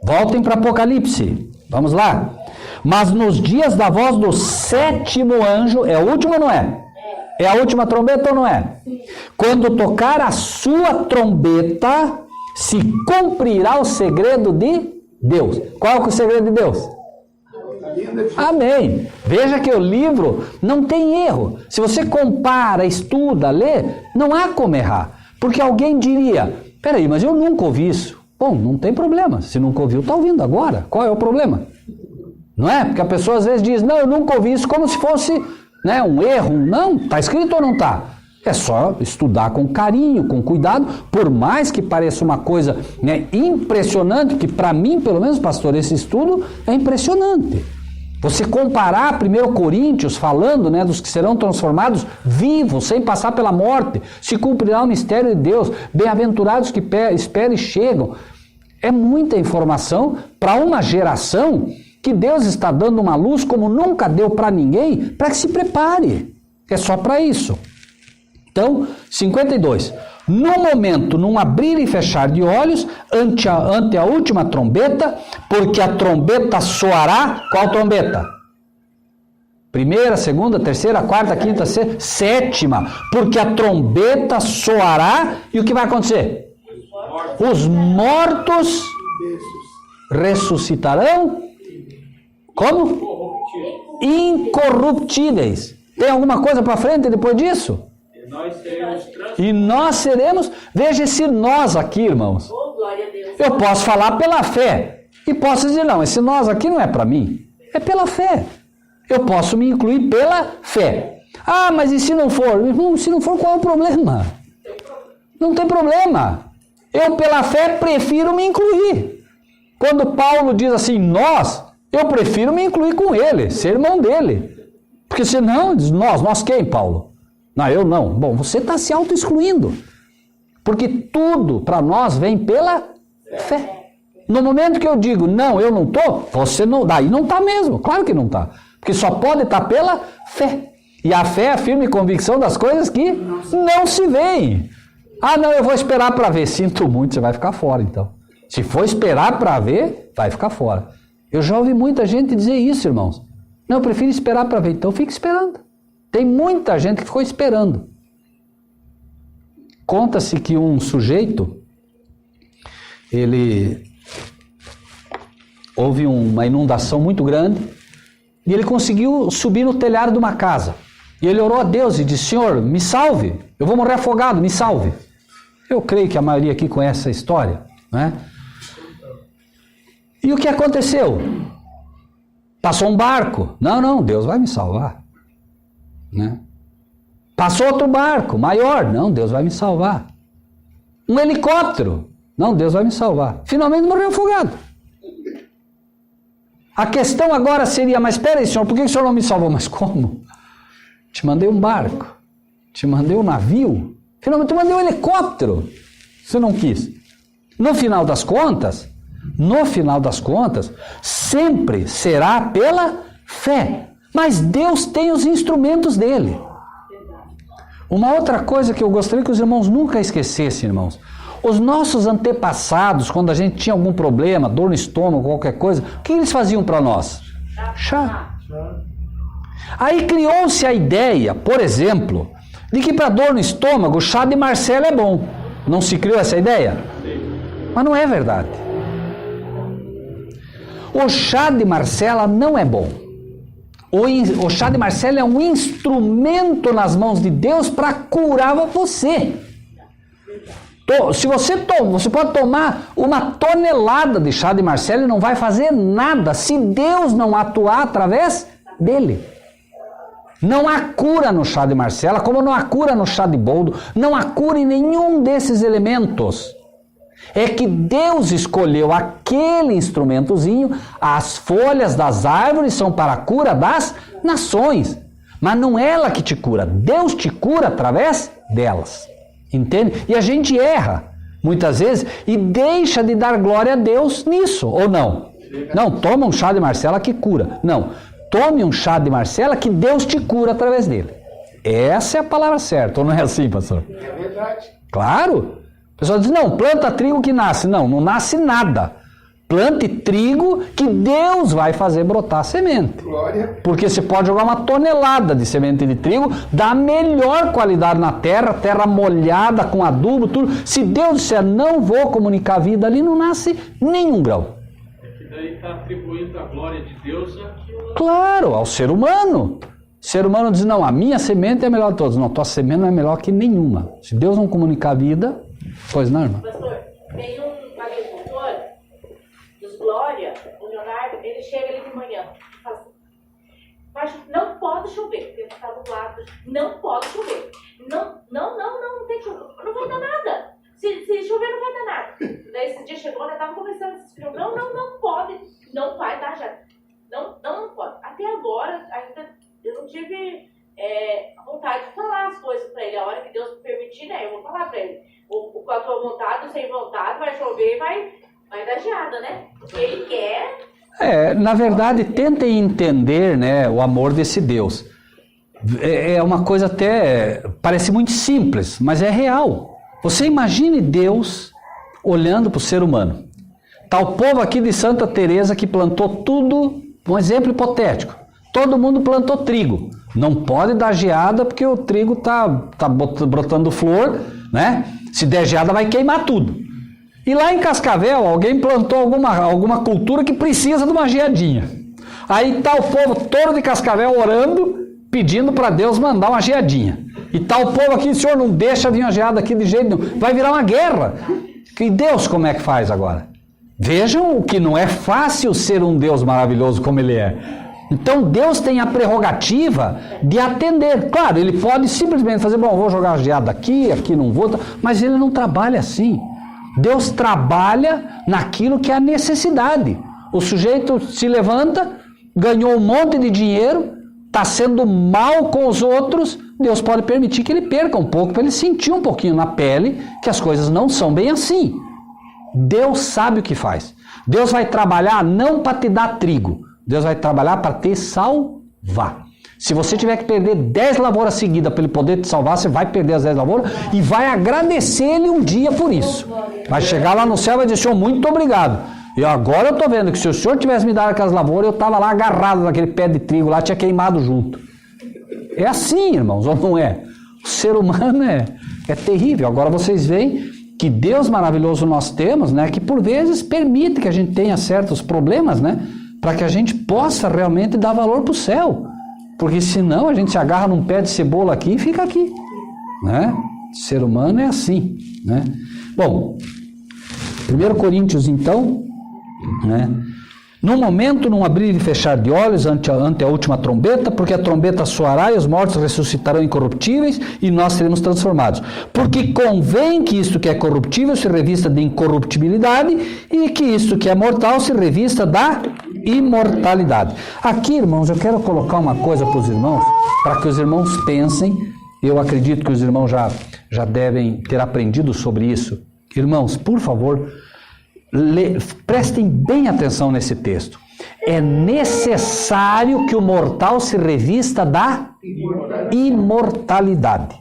Voltem para Apocalipse. Vamos lá. Mas nos dias da voz do sétimo anjo, é o último ou não é? É a última trombeta ou não é? Quando tocar a sua trombeta, se cumprirá o segredo de Deus. Qual é o segredo de Deus? Amém. Veja que o livro não tem erro. Se você compara, estuda, lê, não há como errar. Porque alguém diria, peraí, mas eu nunca ouvi isso. Bom, não tem problema. Se nunca ouviu, está ouvindo agora. Qual é o problema? Não é? Porque a pessoa às vezes diz, não, eu nunca ouvi isso, como se fosse, né, um erro. Não, está escrito ou não está? É só estudar com carinho, com cuidado, por mais que pareça uma coisa, né, impressionante, que para mim, pelo menos, pastor, esse estudo é impressionante. Você comparar 1 Coríntios falando, né, dos que serão transformados vivos, sem passar pela morte, se cumprirá o mistério de Deus, bem-aventurados que esperam e chegam. É muita informação para uma geração que Deus está dando uma luz como nunca deu para ninguém, para que se prepare. É só para isso. Então, 52. No momento, num abrir e fechar de olhos, ante a última trombeta, porque a trombeta soará. Qual trombeta? Primeira, segunda, terceira, quarta, quinta, sexta, sétima. Porque a trombeta soará e o que vai acontecer? Os mortos ressuscitarão. Como? Incorruptíveis. Tem alguma coisa para frente depois disso? E nós seremos, veja esse nós aqui, irmãos. Eu posso falar pela fé e posso dizer, não, esse nós aqui não é para mim, é pela fé. Eu posso me incluir pela fé. Ah, mas e se não for? Se não for, qual é o problema? Não tem problema. Eu pela fé prefiro me incluir. Quando Paulo diz assim, nós, eu prefiro me incluir com ele, ser irmão dele. Porque senão, diz nós quem, Paulo? Não, eu não. Bom, você está se auto-excluindo. Porque tudo para nós vem pela fé. No momento que eu digo, não, eu não estou, você não, daí não está mesmo. Claro que não está. Porque só pode estar pela fé. E a fé é a firme convicção das coisas que não se veem. Ah, não, eu vou esperar para ver. Sinto muito, você vai ficar fora então. Se for esperar para ver, vai ficar fora. Eu já ouvi muita gente dizer isso, irmãos. Não, eu prefiro esperar para ver. Então fique esperando. Tem muita gente que ficou esperando. Conta-se que um sujeito, houve uma inundação muito grande e ele conseguiu subir no telhado de uma casa. E ele orou a Deus e disse: Senhor, me salve, eu vou morrer afogado, me salve. Eu creio que a maioria aqui conhece essa história, né? E o que aconteceu? Passou um barco. Não, Deus vai me salvar, né? Passou outro barco, maior. Não, Deus vai me salvar. Um helicóptero. Não, Deus vai me salvar. Finalmente morreu afogado. A questão agora seria: mas espera aí, Senhor, por que o Senhor não me salvou? Mas como? Te mandei um barco. Te mandei um navio. Finalmente te mandei um helicóptero. Você não quis. No final das contas, sempre será pela fé. Mas Deus tem os instrumentos dele. Uma outra coisa que eu gostaria que os irmãos nunca esquecessem, irmãos. Os nossos antepassados, quando a gente tinha algum problema, dor no estômago, qualquer coisa, o que eles faziam para nós? Chá. Aí criou-se a ideia, por exemplo, de que para dor no estômago, o chá de Marcela é bom. Não se criou essa ideia? Mas não é verdade. O chá de Marcela não é bom. O chá de Marcela é um instrumento nas mãos de Deus para curar você. Se você pode tomar uma tonelada de chá de Marcela e não vai fazer nada se Deus não atuar através dele. Não há cura no chá de Marcela, como não há cura no chá de boldo, não há cura em nenhum desses elementos. É que Deus escolheu aquele instrumentozinho, as folhas das árvores são para a cura das nações. Mas não é ela que te cura, Deus te cura através delas. Entende? E a gente erra, muitas vezes, e deixa de dar glória a Deus nisso, ou não? Não, toma um chá de Marcela que cura. Não, tome um chá de Marcela que Deus te cura através dele. Essa é a palavra certa, ou não é assim, pastor? É verdade. Claro. O pessoal diz: não, planta trigo que nasce. Não nasce nada. Plante trigo que Deus vai fazer brotar semente. Glória. Porque você pode jogar uma tonelada de semente de trigo da melhor qualidade na terra, terra molhada com adubo, tudo. Se Deus disser: não vou comunicar a vida ali, não nasce nenhum grão. É que daí está atribuindo a glória de Deus àquilo. Claro, ao ser humano. O ser humano diz: não, a minha semente é a melhor de todos. Não, tua semente não é melhor que nenhuma. Se Deus não comunicar a vida, pois não, irmão? Pastor, tem um agricultor dos Glória, o Leonardo, ele chega ali de manhã e fala assim: não pode chover, porque está nublado, não pode chover. Não tem que chover, não vai dar nada. Se chover, não vai dar nada. Daí esse dia chegou, já estava começando a se esfriar. Não pode, não vai dar já. Não pode. Até agora, ainda eu não tive vontade de falar as coisas para ele. A hora que Deus me permitir, né, eu vou falar para ele. Com a tua vontade, sem vontade, vai chover, vai dar geada, né? Porque ele quer. Na verdade, tentem entender, né, o amor desse Deus. É uma coisa até, parece muito simples, mas é real. Você imagine Deus olhando para o ser humano. Tá o povo aqui de Santa Teresa que plantou tudo, um exemplo hipotético. Todo mundo plantou trigo. Não pode dar geada porque o trigo tá brotando flor, né? Se der geada vai queimar tudo. E lá em Cascavel alguém plantou alguma cultura que precisa de uma geadinha. Aí tá o povo todo de Cascavel orando, pedindo para Deus mandar uma geadinha. E tá o povo aqui: Senhor, não deixa vir uma geada aqui de jeito nenhum. Vai virar uma guerra. E Deus como é que faz agora? Vejam que não é fácil ser um Deus maravilhoso como Ele é. Então Deus tem a prerrogativa de atender. Claro, Ele pode simplesmente fazer: bom, vou jogar a geada aqui não vou. Mas Ele não trabalha assim. Deus trabalha naquilo que é a necessidade. O sujeito se levanta, ganhou um monte de dinheiro, está sendo mal com os outros, Deus pode permitir que ele perca um pouco, para ele sentir um pouquinho na pele que as coisas não são bem assim. Deus sabe o que faz. Deus vai trabalhar não para te dar trigo, Deus vai trabalhar para te salvar. Se você tiver que perder 10 lavouras seguidas para ele poder te salvar, você vai perder as 10 lavouras e vai agradecer ele um dia por isso. Vai chegar lá no céu e vai dizer: Senhor, muito obrigado. E agora eu estou vendo que se o Senhor tivesse me dado aquelas lavouras, eu estava lá agarrado naquele pé de trigo lá, tinha queimado junto. É assim, irmãos, ou não é? O ser humano é terrível. Agora vocês veem que Deus maravilhoso nós temos, né? Que por vezes permite que a gente tenha certos problemas, né? Para que a gente possa realmente dar valor para o céu. Porque senão a gente se agarra num pé de cebola aqui e fica aqui, né? O ser humano é assim, né? Bom, 1 Coríntios então, né? No momento, num abrir e fechar de olhos ante a última trombeta, porque a trombeta soará e os mortos ressuscitarão incorruptíveis e nós seremos transformados. Porque convém que isto que é corruptível se revista de incorruptibilidade e que isto que é mortal se revista da imortalidade. Aqui, irmãos, eu quero colocar uma coisa para os irmãos, para que os irmãos pensem. Eu acredito que os irmãos já devem ter aprendido sobre isso. Irmãos, por favor, prestem bem atenção nesse texto. É necessário que o mortal se revista da imortalidade.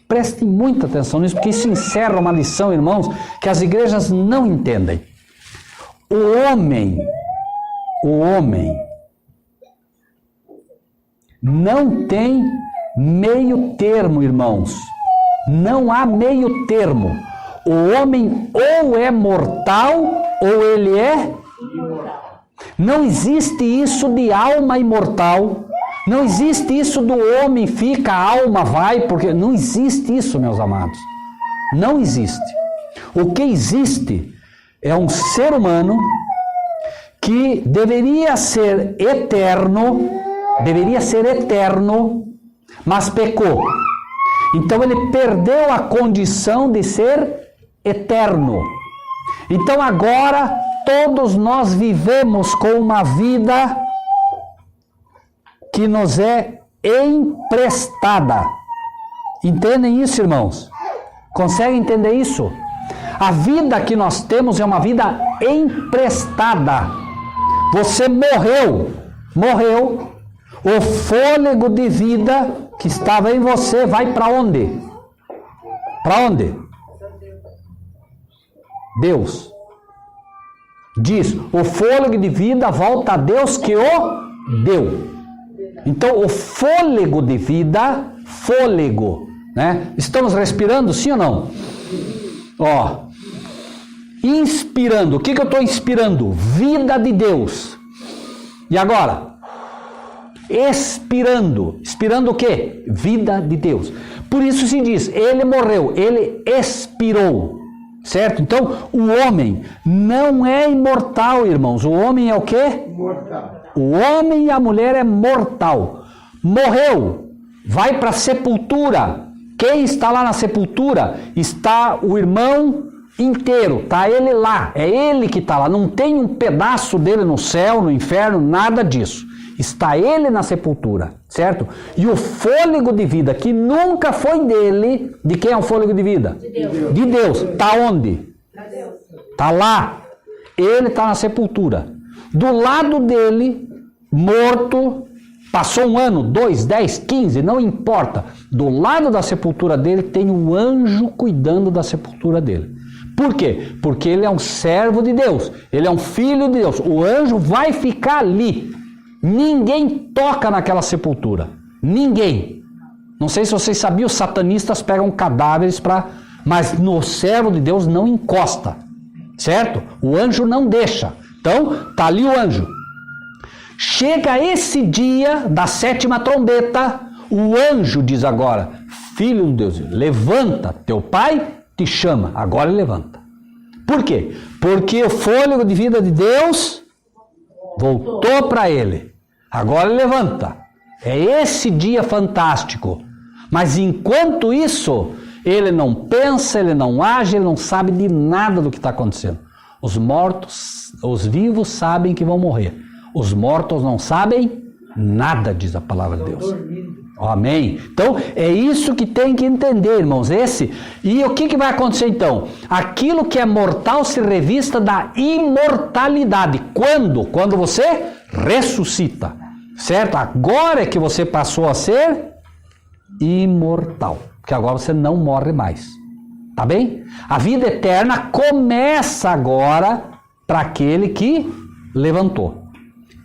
Prestem muita atenção nisso, porque isso encerra uma lição, irmãos, que as igrejas não entendem. O homem não tem meio termo, irmãos. Não há meio termo. O homem ou é mortal ou ele é imortal. Não existe isso de alma imortal. Não existe isso do homem fica, a alma vai, porque não existe isso, meus amados. Não existe. O que existe é um ser humano que deveria ser eterno, mas pecou. Então ele perdeu a condição de ser eterno. Então agora todos nós vivemos com uma vida que nos é emprestada. Entendem isso, irmãos? Conseguem entender isso? A vida que nós temos é uma vida emprestada. Você morreu. O fôlego de vida que estava em você vai para onde? Para onde? Deus. Diz, o fôlego de vida volta a Deus que o deu. Então, o fôlego de vida, né? Estamos respirando, sim ou não? Ó, inspirando. O que eu estou inspirando? Vida de Deus. E agora? Expirando. Expirando o quê? Vida de Deus. Por isso se diz, ele morreu, ele expirou. Certo? Então, o homem não é imortal, irmãos. O homem é o quê? Mortal. O homem e a mulher é mortal. Morreu. Vai para a sepultura. Quem está lá na sepultura? Está o irmão inteiro. Está ele lá. É ele que está lá. Não tem um pedaço dele no céu, no inferno, nada disso. Está ele na sepultura, certo? E o fôlego de vida, que nunca foi dele, de quem é o fôlego de vida? De Deus. De Deus. Está onde? Está lá. Ele está na sepultura. Do lado dele, morto, passou 1 ano, 2, 10, 15, não importa. Do lado da sepultura dele tem um anjo cuidando da sepultura dele. Por quê? Porque ele é um servo de Deus. Ele é um filho de Deus. O anjo vai ficar ali. Ninguém toca naquela sepultura. Ninguém. Não sei se vocês sabiam, os satanistas pegam cadáveres mas no servo de Deus não encosta. Certo? O anjo não deixa. Então, tá ali o anjo. Chega esse dia da 7ª trombeta, o anjo diz agora, filho de Deus, levanta, teu pai te chama. Agora ele levanta. Por quê? Porque o fôlego de vida de Deus voltou para ele. Agora ele levanta. É esse dia fantástico. Mas enquanto isso, ele não pensa, ele não age, ele não sabe de nada do que está acontecendo. Os mortos, os vivos sabem que vão morrer. Os mortos não sabem nada, diz a palavra de Deus. Amém? Então, é isso que tem que entender, irmãos. E o que vai acontecer então? Aquilo que é mortal se revista da imortalidade. Quando? Quando você ressuscita. Certo? Agora é que você passou a ser imortal. Porque agora você não morre mais. Tá bem? A vida eterna começa agora para aquele que levantou.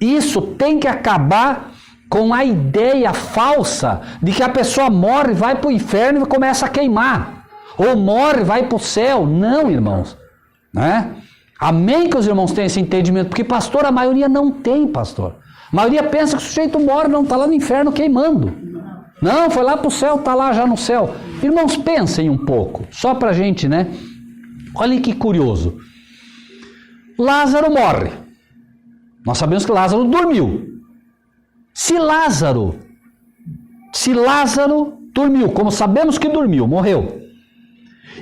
Isso tem que acabar com a ideia falsa de que a pessoa morre, vai para o inferno e começa a queimar. Ou morre, vai para o céu. Não, irmãos. Né? Amém que os irmãos tenham esse entendimento, porque, pastor, a maioria não tem, pastor. A maioria pensa que o sujeito morre, não, está lá no inferno queimando. Não, foi lá para o céu, está lá já no céu. Irmãos, pensem um pouco, só para a gente, né? Olha que curioso. Lázaro morre. Nós sabemos que Lázaro dormiu. Se Lázaro dormiu, como sabemos que dormiu, morreu,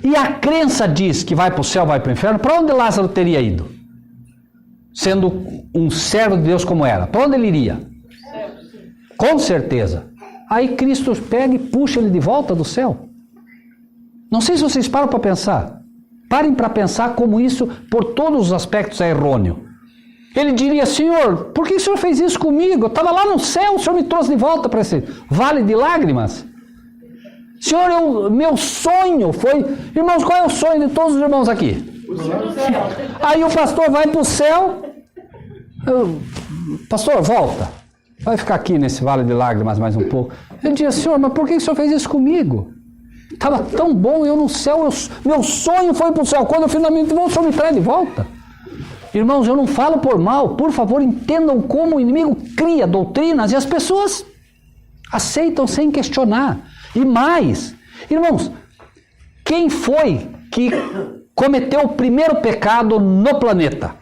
e a crença diz que vai para o céu, vai para o inferno, para onde Lázaro teria ido? Sendo um servo de Deus como era, para onde ele iria? Com certeza. Aí Cristo pega e puxa ele de volta do céu. Não sei se vocês param para pensar. Parem para pensar como isso, por todos os aspectos, é errôneo. Ele diria: Senhor, por que o Senhor fez isso comigo? Eu estava lá no céu, o Senhor me trouxe de volta para esse vale de lágrimas. Senhor, meu sonho foi... Irmãos, qual é o sonho de todos os irmãos aqui? Aí o pastor vai para o céu. Pastor, volta. Vai ficar aqui nesse vale de lágrimas mais um pouco. Ele diz: Senhor, mas por que o Senhor fez isso comigo? Estava tão bom, eu no céu, meu sonho foi para o céu. Quando eu finalmente vou, o Senhor me traz de volta. Irmãos, eu não falo por mal, por favor, entendam como o inimigo cria doutrinas e as pessoas aceitam sem questionar. E mais, irmãos, quem foi que cometeu o primeiro pecado no planeta?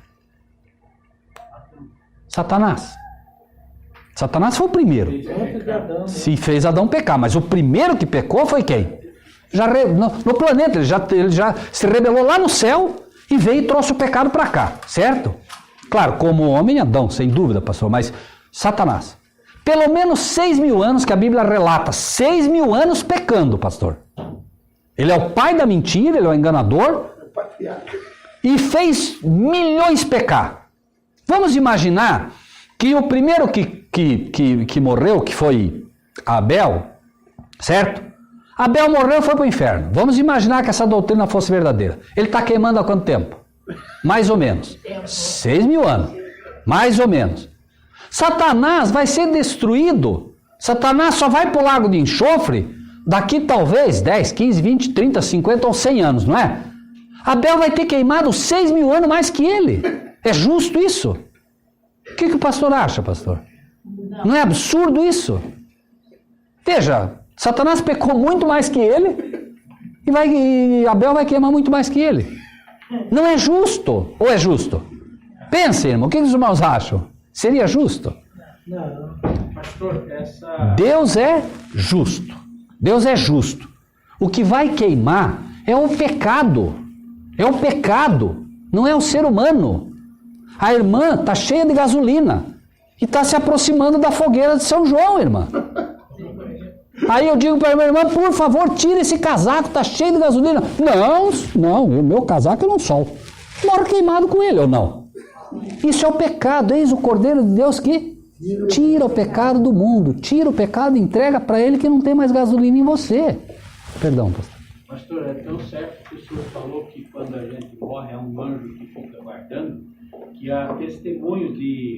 Satanás. Satanás foi o primeiro. Se fez Adão pecar, mas o primeiro que pecou foi quem? No planeta, ele já se rebelou lá no céu e veio e trouxe o pecado para cá, certo? Claro, como homem, Adão, sem dúvida, pastor, mas Satanás. Pelo menos 6.000 anos que a Bíblia relata, 6.000 anos pecando, pastor. Ele é o pai da mentira, ele é o enganador, e fez milhões pecar. Vamos imaginar que o primeiro que morreu, que foi Abel, certo? Abel morreu e foi para o inferno. Vamos imaginar que essa doutrina fosse verdadeira. Ele está queimando há quanto tempo? Mais ou menos. 6.000 anos. Mais ou menos. Satanás vai ser destruído. Satanás só vai para o lago de enxofre daqui talvez 10, 15, 20, 30, 50 ou 100 anos, não é? Abel vai ter queimado 6.000 anos mais que ele. É justo isso? O que o pastor acha, pastor? Não é absurdo isso? Veja, Satanás pecou muito mais que ele e Abel vai queimar muito mais que ele. Não é justo? Ou é justo? Pensem, irmão, o que os irmãos acham? Seria justo? Não. Pastor, Deus é justo. Deus é justo. O que vai queimar é o pecado. É o pecado, não é o ser humano. A irmã está cheia de gasolina e está se aproximando da fogueira de São João, irmã. Aí eu digo para a minha irmã: por favor, tira esse casaco, está cheio de gasolina. Não, o meu casaco eu não solto. Moro queimado com ele ou não? Isso é o pecado. Eis o Cordeiro de Deus que tira o pecado do mundo, tira o pecado e entrega para ele que não tem mais gasolina em você. Perdão, pastor. Pastor, é tão certo que o senhor falou que quando a gente morre é um anjo que fica guardando, que há testemunho de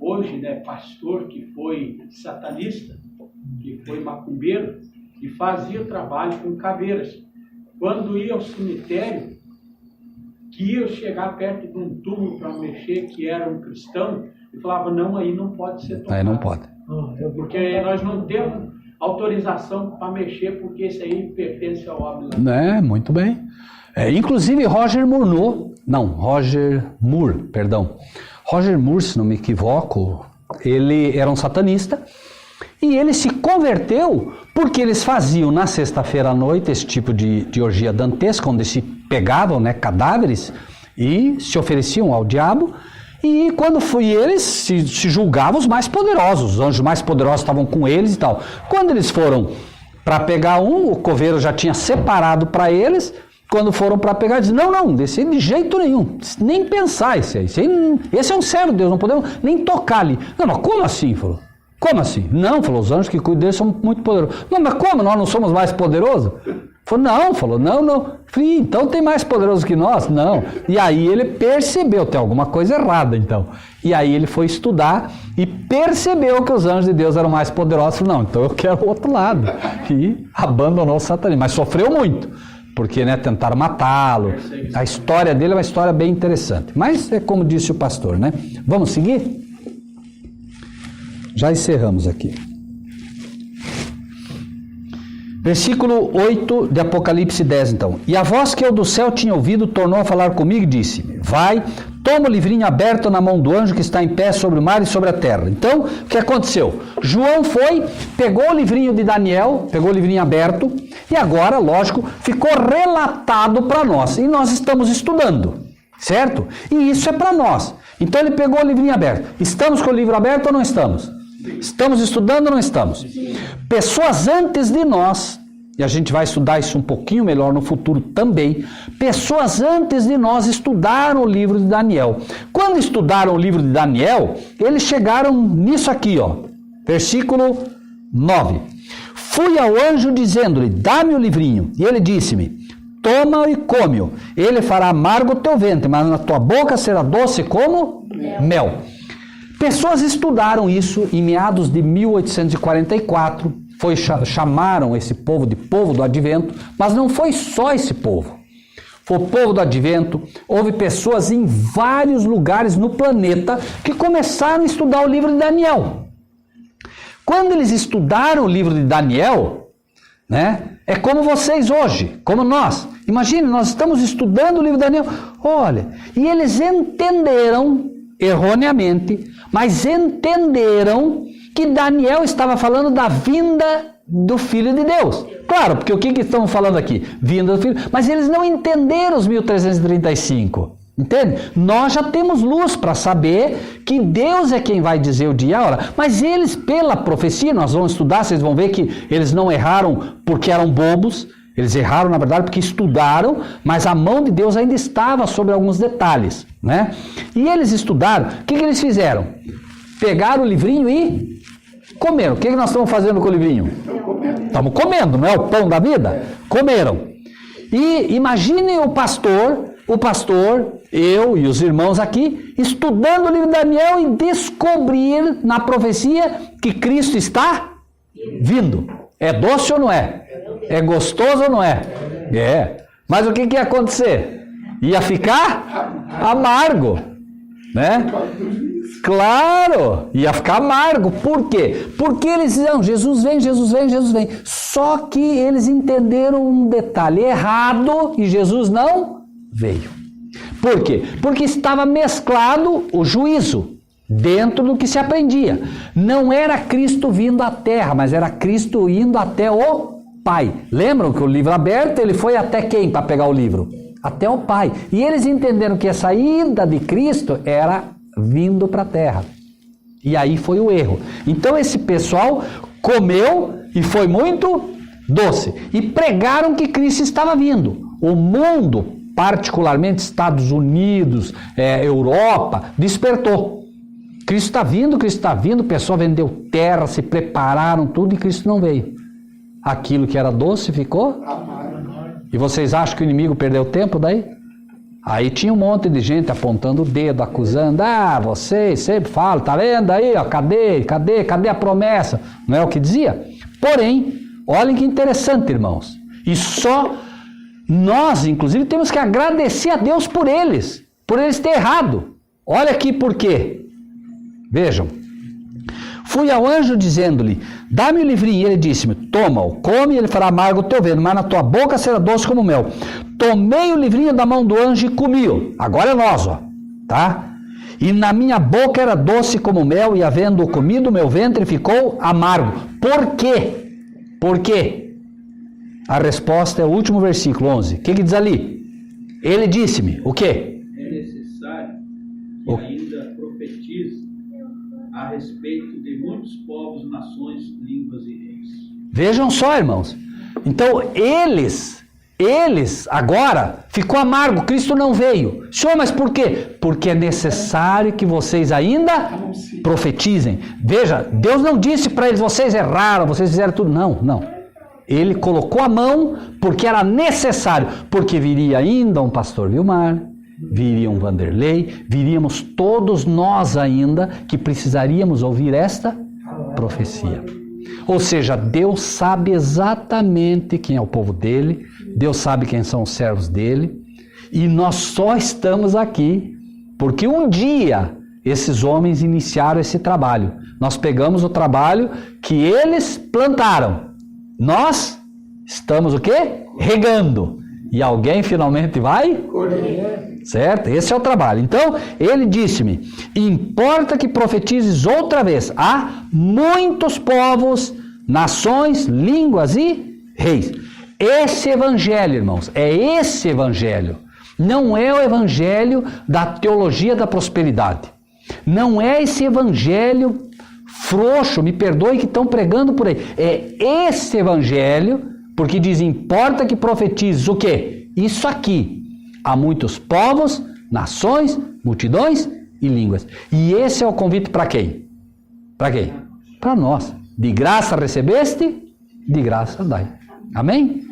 hoje, né, pastor que foi satanista, que foi macumbeiro, e fazia trabalho com caveiras. Quando ia ao cemitério, que ia chegar perto de um túmulo para mexer, que era um cristão, e falava: não, aí não pode ser tocado. Aí não pode. Porque nós não temos autorização para mexer, porque isso aí pertence ao homem. Muito bem. Inclusive Roger Moore, se não me equivoco, ele era um satanista e ele se converteu porque eles faziam na sexta-feira à noite esse tipo de orgia dantesca, onde se pegavam, né, cadáveres e se ofereciam ao diabo. E quando eles se julgavam os mais poderosos, os anjos mais poderosos estavam com eles e tal. Quando eles foram para pegar o coveiro já tinha separado para eles. Quando foram para pegar, eles disseram: não, desse de jeito nenhum, nem pensar esse aí. Esse é um servo de Deus, não podemos nem tocar ali. Não, mas como assim? Falou. Como assim? Não, falou, os anjos que cuidam deles são muito poderosos. Não, mas como? Nós não somos mais poderosos? Falou, não. Falei, então tem mais poderoso que nós? Não. E aí ele percebeu, tem alguma coisa errada então. E aí ele foi estudar e percebeu que os anjos de Deus eram mais poderosos. Falou, não, então eu quero o outro lado. E abandonou o satanismo, mas sofreu muito, porque tentaram matá-lo. A história dele é uma história bem interessante. Mas é como disse o pastor, né? Vamos seguir? Já encerramos aqui. Versículo 8 de Apocalipse 10, então. E a voz que eu do céu tinha ouvido tornou a falar comigo e disse: vai, toma o livrinho aberto na mão do anjo que está em pé sobre o mar e sobre a terra. Então, o que aconteceu? João foi, pegou o livrinho de Daniel, pegou o livrinho aberto, e agora, lógico, ficou relatado para nós. E nós estamos estudando, certo? E isso é para nós. Então ele pegou o livrinho aberto. Estamos com o livro aberto ou não estamos? Estamos estudando ou não estamos? Pessoas antes de nós, e a gente vai estudar isso um pouquinho melhor no futuro também, pessoas antes de nós estudaram o livro de Daniel. Quando estudaram o livro de Daniel, eles chegaram nisso aqui, versículo 9. Fui ao anjo dizendo-lhe, dá-me o livrinho. E ele disse-me, toma-o e come-o. Ele fará amargo o teu ventre, mas na tua boca será doce como mel. Pessoas estudaram isso em meados de 1844, chamaram esse povo de povo do advento, mas não foi só esse povo. Foi o povo do advento, houve pessoas em vários lugares no planeta que começaram a estudar o livro de Daniel. Quando eles estudaram o livro de Daniel, é como vocês hoje, como nós. Imagine, nós estamos estudando o livro de Daniel, olha, e eles entenderam erroneamente, mas entenderam que Daniel estava falando da vinda do Filho de Deus. Claro, porque o que estamos falando aqui? Vinda do Filho. Mas eles não entenderam os 1335. Entende? Nós já temos luz para saber que Deus é quem vai dizer o dia e a hora. Mas eles, pela profecia, nós vamos estudar, vocês vão ver que eles não erraram porque eram bobos. Eles erraram, na verdade, porque estudaram, mas a mão de Deus ainda estava sobre alguns detalhes, E eles estudaram, o que eles fizeram? Pegaram o livrinho e comeram. O que nós estamos fazendo com o livrinho? Estamos comendo, não é o pão da vida? Comeram. E imaginem o pastor, eu e os irmãos aqui, estudando o livro de Daniel e descobrir na profecia que Cristo está vindo. É doce ou não é? É gostoso ou não é? É. Mas o que ia acontecer? Ia ficar amargo, Claro, ia ficar amargo. Por quê? Porque eles diziam, Jesus vem. Só que eles entenderam um detalhe errado e Jesus não veio. Por quê? Porque estava mesclado o juízo dentro do que se aprendia. Não era Cristo vindo à terra, mas era Cristo indo até o Pai. Lembram que o livro aberto, ele foi até quem para pegar o livro? Até o Pai. E eles entenderam que essa ida de Cristo era vindo para a terra. E aí foi o erro. Então esse pessoal comeu e foi muito doce. E pregaram que Cristo estava vindo. O mundo, particularmente Estados Unidos, Europa, despertou. Cristo está vindo, o pessoal vendeu terra, se prepararam tudo e Cristo não veio. Aquilo que era doce ficou amargo. E vocês acham que o inimigo perdeu tempo daí? Aí tinha um monte de gente apontando o dedo, acusando, vocês sempre falam, tá vendo aí, cadê a promessa? Não é o que dizia? Porém, olhem que interessante, irmãos, e só nós, inclusive, temos que agradecer a Deus por eles terem errado. Olha aqui por quê. Vejam, fui ao anjo dizendo-lhe, dá-me o livrinho, e ele disse-me, toma-o, come, e ele fará amargo o teu ventre, mas na tua boca será doce como mel. Tomei o livrinho da mão do anjo e comi-o. Agora é nós, tá? E na minha boca era doce como mel, e havendo comido, meu ventre ficou amargo. Por quê? Por quê? A resposta é o último versículo, 11. O que diz ali? Ele disse-me, o quê? É necessário que ainda profetize a respeito de muitos povos, nações, línguas e reis. Vejam só, irmãos. Então, eles agora ficou amargo, Cristo não veio. Senhor, mas por quê? Porque é necessário que vocês ainda profetizem. Veja, Deus não disse para eles, vocês erraram, vocês fizeram tudo. Não. Ele colocou a mão porque era necessário, porque viria ainda um pastor Vilmar, viria um Vanderlei, viríamos todos nós ainda que precisaríamos ouvir esta profecia. Ou seja, Deus sabe exatamente quem é o povo dele, Deus sabe quem são os servos dele, e nós só estamos aqui porque um dia esses homens iniciaram esse trabalho. Nós pegamos o trabalho que eles plantaram. Nós estamos o quê? Regando. E alguém finalmente vai? Certo? Esse é o trabalho. Então, ele disse-me, importa que profetizes outra vez a muitos povos, nações, línguas e reis. Esse evangelho, irmãos, é esse evangelho. Não é o evangelho da teologia da prosperidade. Não é esse evangelho frouxo, me perdoe, que estão pregando por aí. É esse evangelho, porque diz, importa que profetizes o quê? Isso aqui. Há muitos povos, nações, multidões e línguas. E esse é o convite para quem? Para quem? Para nós. De graça recebeste, de graça dai. Amém?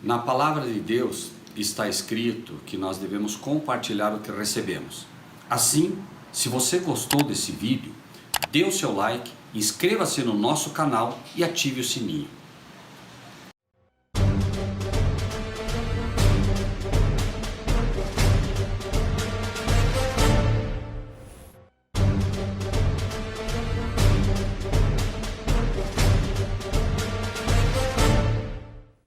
Na palavra de Deus está escrito que nós devemos compartilhar o que recebemos. Assim, se você gostou desse vídeo, dê o seu like, inscreva-se no nosso canal e ative o sininho.